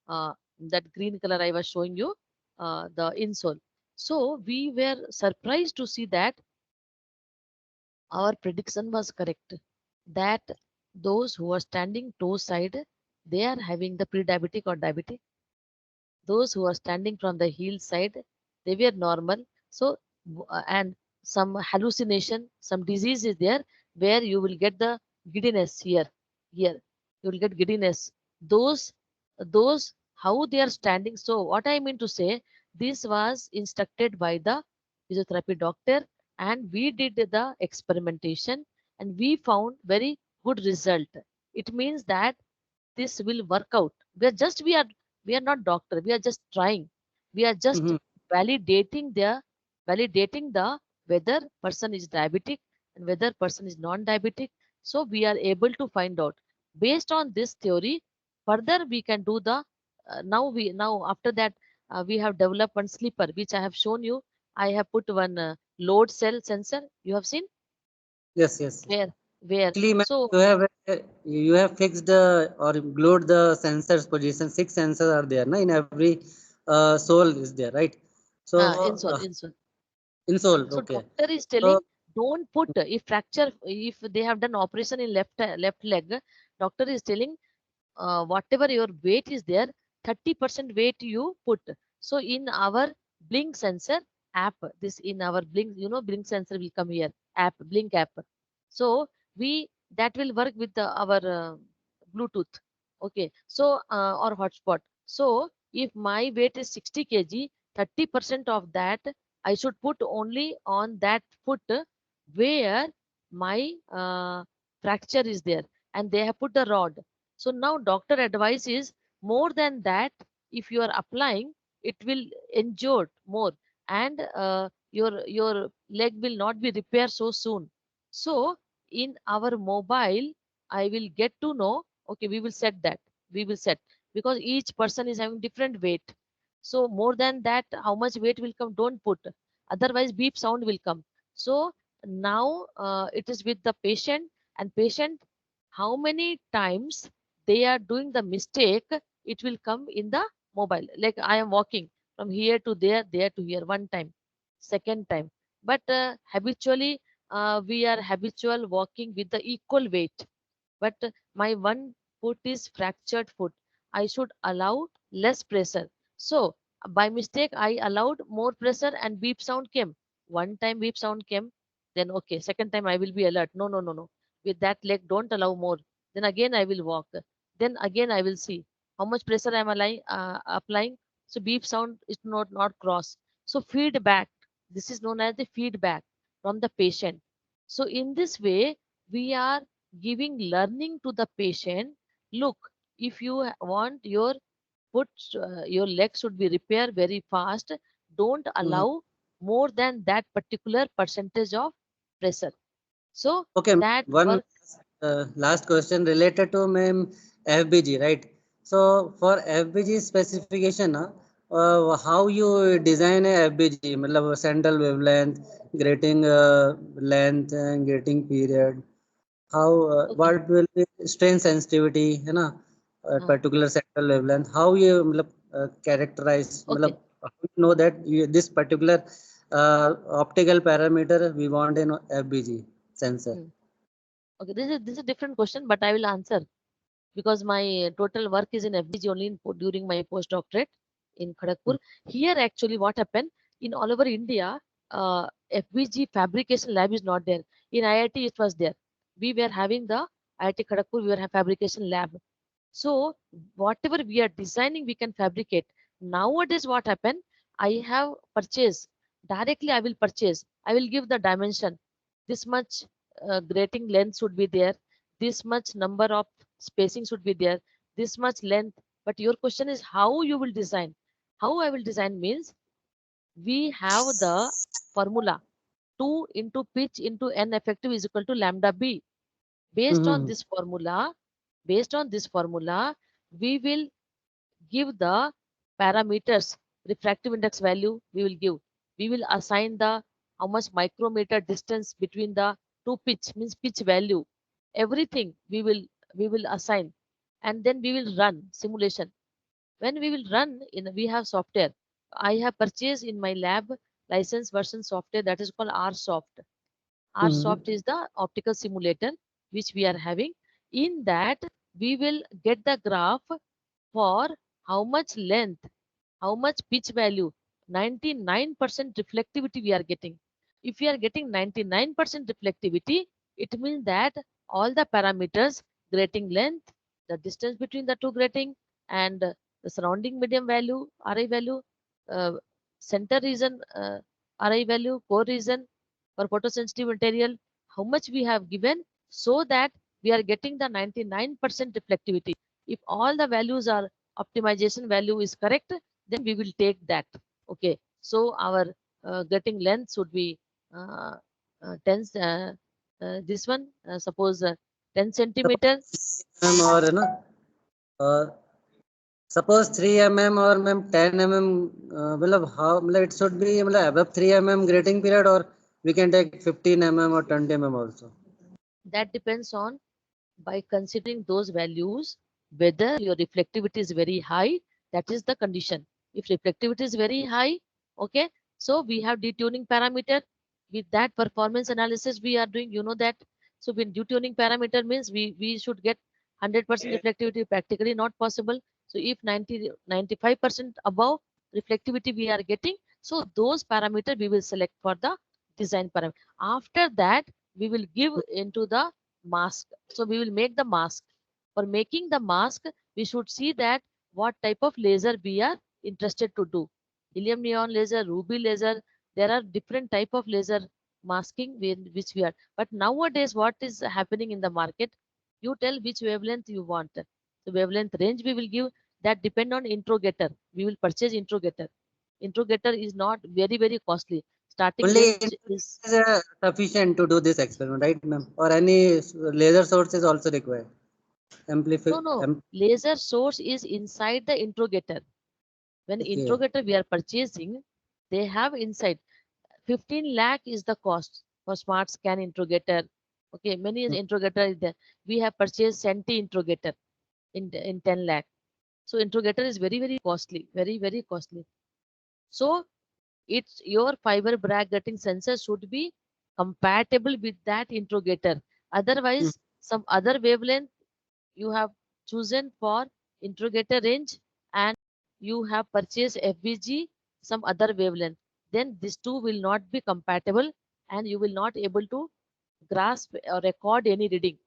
that green color I was showing you, the insole. So we were surprised to see that our prediction was correct, that those who are standing toe side, they are having the pre-diabetic or diabetic. Those who are standing from the heel side, they were normal. So and some hallucination, some disease is there where you will get the giddiness here you will get giddiness. Those those how they are standing. So what I mean to say, this was instructed by the physiotherapy doctor, and we did the experimentation, and we found very good result. It means that this will work out. We are not doctor, we are just trying. We are just Mhm. validating the validating the whether person is diabetic and whether person is non-diabetic. So we are able to find out based on this theory. Further we can do the now after that, we have developed one slipper which I have shown you. I have put one load cell sensor, you have seen Yes, yes. where. Actually, ma'am, So you have fixed or glued the sensors position. Six sensors are there, na, in every sole is there, right? So insole insole. insole, So okay. doctor is So telling don't put, if fracture, if they have done operation in left leg, doctor is telling whatever your weight is there, 30% weight you put. So in our blink sensor app, this in our blink, blink sensor will come here, app, blink app. So we that will work with our Bluetooth. Okay. So or hotspot. So if my weight is 60 kg, 30% of that I should put only on that foot where my fracture is there, and they have put the rod. So now doctor advice is more than that. If you are applying, it will injure more, and your leg will not be repaired so soon. So in our mobile, I will get to know, okay, we will set that. We will set, because each person is having different weight. So more than that, how much weight will come, don't put. Otherwise, beep sound will come. So now it is with the patient, and patient, how many times they are doing the mistake, it will come in the mobile. Like I am walking from here to there, there to here, one time, second time. But habitually, we are habitual walking with the equal weight. But my one foot is fractured foot. I should allow less pressure. So by mistake, I allowed more pressure and beep sound came. One time beep sound came, then okay. Second time I will be alert. No, no, no, no. With that leg, don't allow more. Then again I will walk. Then again I will see how much pressure I am applying. So beep sound is not cross. So feedback. This is known as the feedback from the patient. So in this way, we are giving learning to the patient. Look, if you want your foot, your leg should be repaired very fast, don't Mhm. allow more than that particular percentage of pressure. So Okay, that one work. last question related to ma'am FBG, right? So for FBG specification, how you design a FBG, मतलब central wavelength, grating length and grating period, how Okay. what will be strain sensitivity, है ना? uh, Particular central wavelength, how you मतलब characterize, okay. मतलब how you know that this particular optical parameter we want in FBG sensor. Hmm. Okay, this is a different question, but I will answer, because my total work is in FDG only during my postdoctorate in Kharagpur. Here, actually, what happened in all over India, FBG fabrication lab is not there. In IIT, it was there. We were having the IIT Kharagpur, we were having fabrication lab. So whatever we are designing, we can fabricate. Nowadays, what happened? I have purchased directly. I will purchase. I will give the dimension. This much grating length should be there. This much number of spacing should be there. This much length. But your question is how you will design. How I will design means we have the formula 2 into pitch into n effective is equal to lambda b. Based on Mm-hmm. this formula, based on this formula, we will give the parameters, refractive index value we will give. We will assign the how much micrometer distance between the two pitch, means pitch value. Everything we will assign, and then we will run simulation. When we will run in, we have software. I have purchased in my lab license version software that is called RSoft. RSoft Mm-hmm. is the optical simulator which we are having. In that, we will get the graph for how much length, how much pitch value, 99% reflectivity we are getting. If we are getting 99% reflectivity, it means that all the parameters, grating length, the distance between the two grating, and the surrounding medium value, RI value, uh, center region, RI value, core region for photosensitive material, how much we have given, so that we are getting the 99% reflectivity. If all the values are optimization value is correct, then we will take that. Okay, so our getting length should be uh, 10 this one suppose 10 centimeter. Mm और है ना suppose 3 or ma'am 10 मतलब how मतलब it should be मतलब above 3 grating period or we can take 15 or 20 also. That depends on, by considering those values, whether your reflectivity is very high. That is the condition. If reflectivity is very high, okay, so we have detuning parameter. With that performance analysis we are doing, you know that. So when detuning parameter means we should get 100% reflectivity, practically not possible. So if 95% above reflectivity we are getting, so those parameter we will select for the design parameter. After that, we will give into the mask. So we will make the mask. For making the mask, we should see that what type of laser we are interested to do. Helium neon laser, ruby laser, there are different type of laser masking which we are. But nowadays, what is happening in the market? You tell which wavelength you want. The wavelength range we will give, that depend on interrogator. We will purchase interrogator. Interrogator is not very costly. Starting Only range it is is sufficient to do this experiment, right, ma'am? Or any laser source is also required. Amplify. no. Laser source is inside the interrogator. When Okay. interrogator we are purchasing, they have inside 15 lakh is the cost for smart scan interrogator. Okay, many interrogator is there. We have purchased Senti interrogator in 10 lakh. So interrogator is very costly, very costly. So it's your fiber bracketing sensor should be compatible with that interrogator. Otherwise, some other wavelength you have chosen for interrogator range and you have purchased FBG some other wavelength, then these two will not be compatible and you will not able to grasp or record any reading.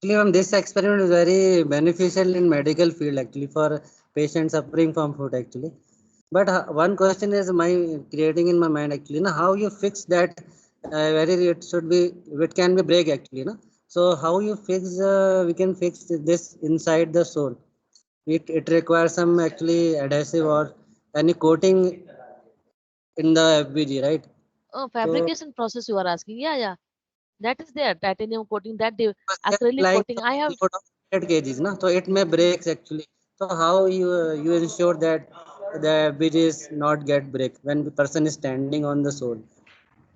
Actually, ma'am, this experiment is very beneficial in medical field actually for patients suffering from foot actually. But one question is my creating in my mind actually. Now, how you fix that? Very it should be it can be break actually. No? So how you fix? We can fix this inside the sole. It requires some actually adhesive or any coating in the FBG, right? So Fabrication process you are asking. Yeah. That is there. Titanium coating, that the just acrylic like coating. I have load of 100 kgs, na? So it may breaks actually. So how you ensure that the FBG is not get break when the person is standing on the sole?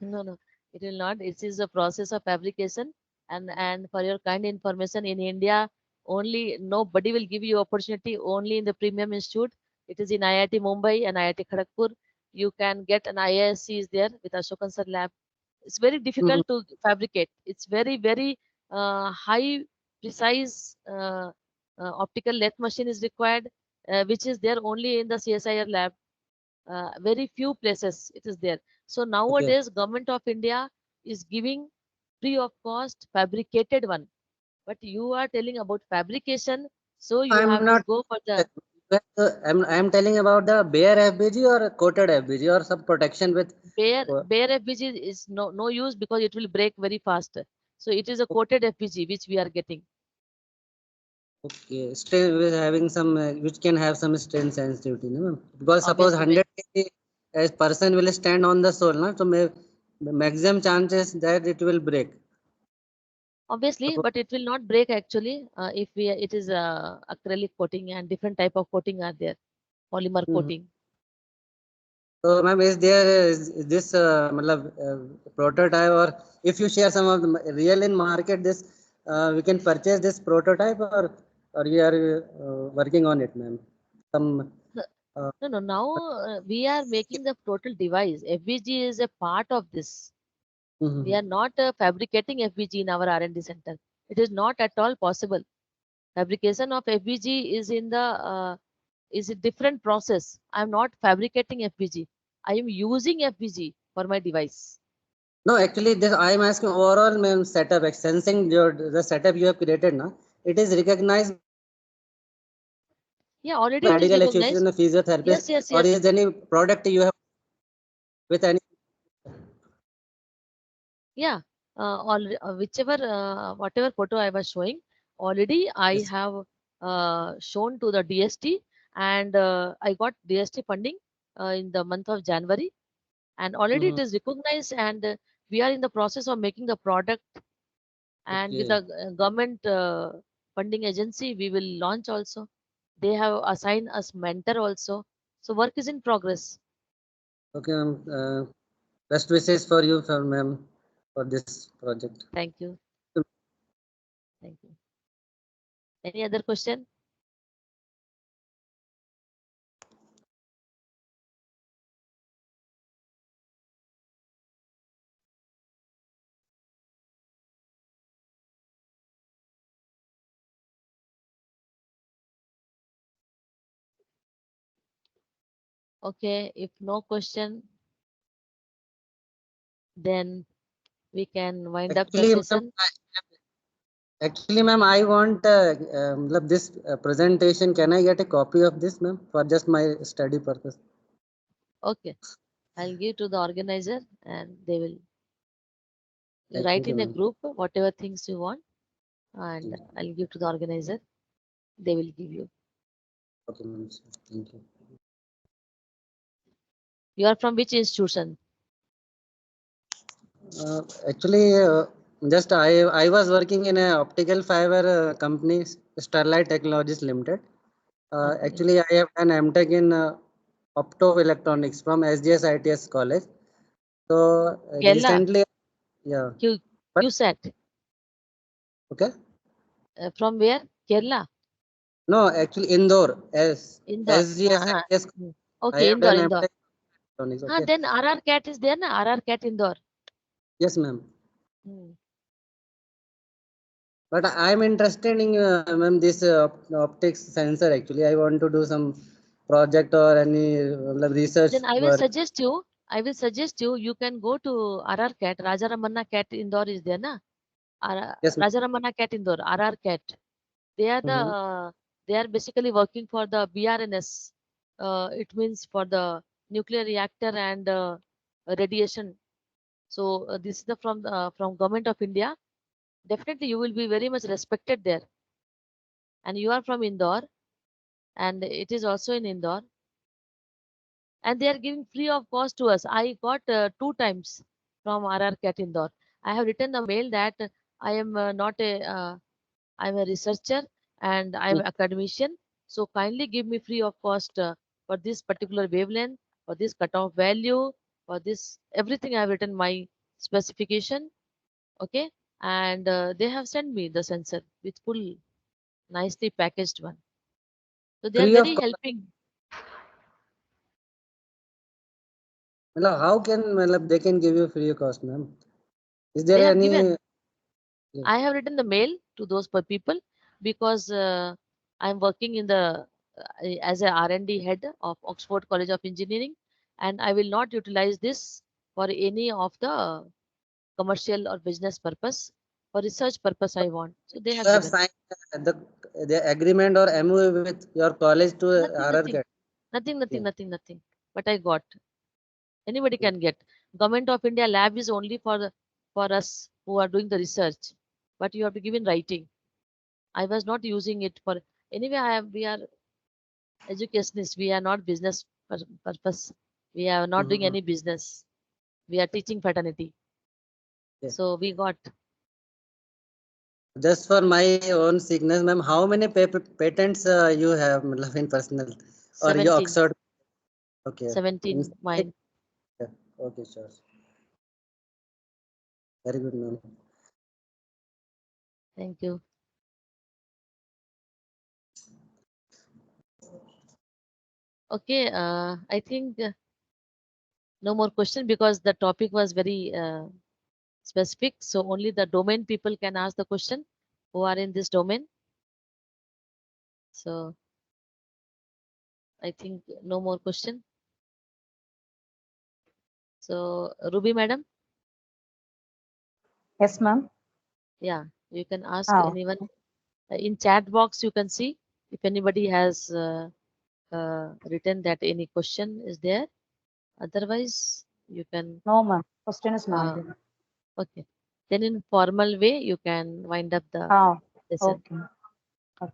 no. It will not. It is a process of fabrication. And for your kind information, in India, only nobody will give you opportunity only in the premium institute. It is in IIT Mumbai and IIT Kharagpur. You can get an IISc is there with Ashokan Sir lab. It's very Mhm. difficult to fabricate. It's very high precise optical lathe machine is required, which is there only in the CSIR lab. Very few places it is there. So Okay. nowadays, Government of India is giving free of cost fabricated one. But you are telling about fabrication, so you I'm have to not. go for the I'm telling about the bare FBG or coated FBG or some protection with. bare FBG is no use because it will break very fast. So it is a coated FBG which we are getting. Okay, still with having some which can have some strain sensitivity, no? Ma'am? Because suppose Obviously, 100 kg a person will stand on the sole, na? So the maximum chances that it will break. obviously, Suppose, but it will not break actually if we it is acrylic coating and different type of coating are there, polymer Mhm. coating. So, ma'am, is there is this matlab, prototype or if you share some of the real in market, this we can purchase this prototype or you are working on it, ma'am. Some. No, Uh, no. Now we are making the total device. FVG is a part of this. We mhm. are not fabricating FVG in our R&D center. It is not at all possible. Fabrication of FVG is in the is a different process. I am not fabricating FVG. I am using FVG for my device. No, actually, this I am asking overall, ma'am, setup, sensing the setup you have created, na, it is recognized Yeah, already by it is medical association recognized. and physiotherapist, or Yes. is there any product you have with any? Yeah, whichever whatever photo I was showing, already I Yes. have shown to the DST, and I got DST funding in the month of January, and already Mhm. it is recognized, and we are in the process of making the product, and with the Okay. government funding agency, we will launch also. They have assigned us mentor also, so work is in progress. Okay, ma'am. Best wishes for you, sir, ma'am, for this project. Thank you, thank you. Any other question? Okay, if no question, then we can wind up the Actually, ma'am, session. I want matlab this presentation. Can I get a copy of this, ma'am, for just my study purpose? Okay, I'll give to the organizer and they will you Thank write you, in a ma'am. group whatever things you want and Thank you. I'll give to the organizer. They will give you. Okay, ma'am. Thank you. You are from which institution? Actually, just I was working in a optical fiber company, Sterlite Technologies Limited. Okay. Actually, I have an MTech in optoelectronics from SGS ITS College. So Kerala. recently, yeah. You But you said okay, from where? Kerala. no, actually Indore, Indore. SGS ITS. I Okay, have Indore, done Indore. MTech in electronics. Okay, Then RR Cat is there, na? RR Cat Indore. yes, ma'am. Hmm. But I'm interested in ma'am this optics sensor. Actually, I want to do some project or any research Then work. I will suggest you, you can go to RR Cat. Rajaramana Cat Indore is there, na? Yes, ma'am. Rajaramana Cat Indore, RR Cat. They are Mm-hmm. they are basically working for the BRNS. It means for the nuclear reactor and radiation. So this is the from government of India. Definitely, you will be very much respected there. And you are from Indore, and it is also in Indore, and they are giving free of cost to us. I got two times from RR Cat Indore. I have written a mail that I am not a I'm a researcher and I'm an academician. So kindly give me free of cost for this particular wavelength, for this cutoff value, for this everything. I have written my specification. Okay, and they have sent me the sensor with full nicely packaged one. So they are Free of very cost. helping. How can they can give you free of cost, ma'am? Is They there have any? given. I have written the mail to those people because I'm working in the as a R&D head of Oxford College of Engineering, and I will not utilize this for any of the commercial or business purpose. For research purpose, I want. So they have You have given. signed the agreement or MOU with your college to Nothing, nothing, RRCAT? nothing, Yeah. nothing, nothing, nothing. But I got. Anybody Okay. can get. Government of India lab is only for for us who are doing the research, but you have to give in writing. I was not using it for anyway. We are educationists. We are not business purpose. We are not doing Mhm. any business. We are teaching fraternity. Okay. So we got Just for my own sickness, ma'am, how many patents you have in personal or you 17, Oxford? Okay. In, 17 mine. yeah. Okay, sure. Very good, ma'am. Thank you. Okay, I think no more question because the topic was very specific. So only the domain people can ask the question who are in this domain. So I think no more question. So Ruby madam, Yes, ma'am. yeah, you can ask Ah, anyone in chat box. You can see if anybody has written that any question is there. Otherwise, you can no, ma'am. Question is not uh, there. okay. Then in formal way, you can wind up the Ah, lesson. okay.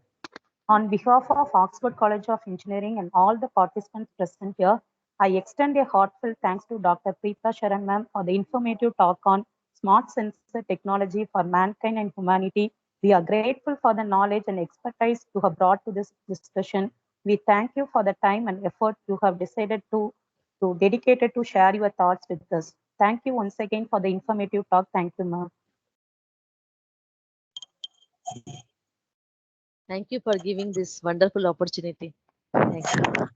On behalf of Oxford College of Engineering and all the participants present here, I extend a heartfelt thanks to Dr. Preeta Sharan ma'am for the informative talk on smart sensor technology for mankind and humanity. We are grateful for the knowledge and expertise you have brought to this discussion. We thank you for the time and effort you have decided to dedicated to share your thoughts with us. Thank you once again for the informative talk. Thank you, ma'am. Thank you for giving this wonderful opportunity. Thank you.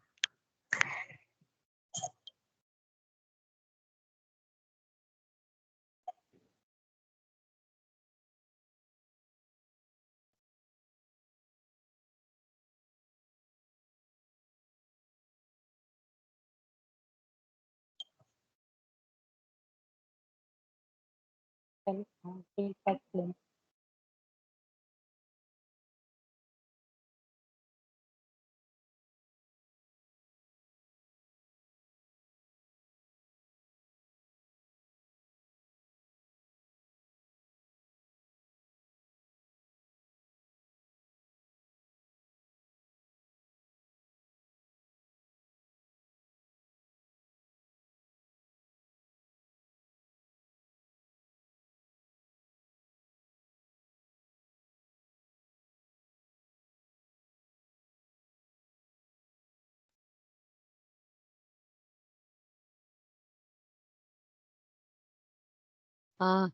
Uh,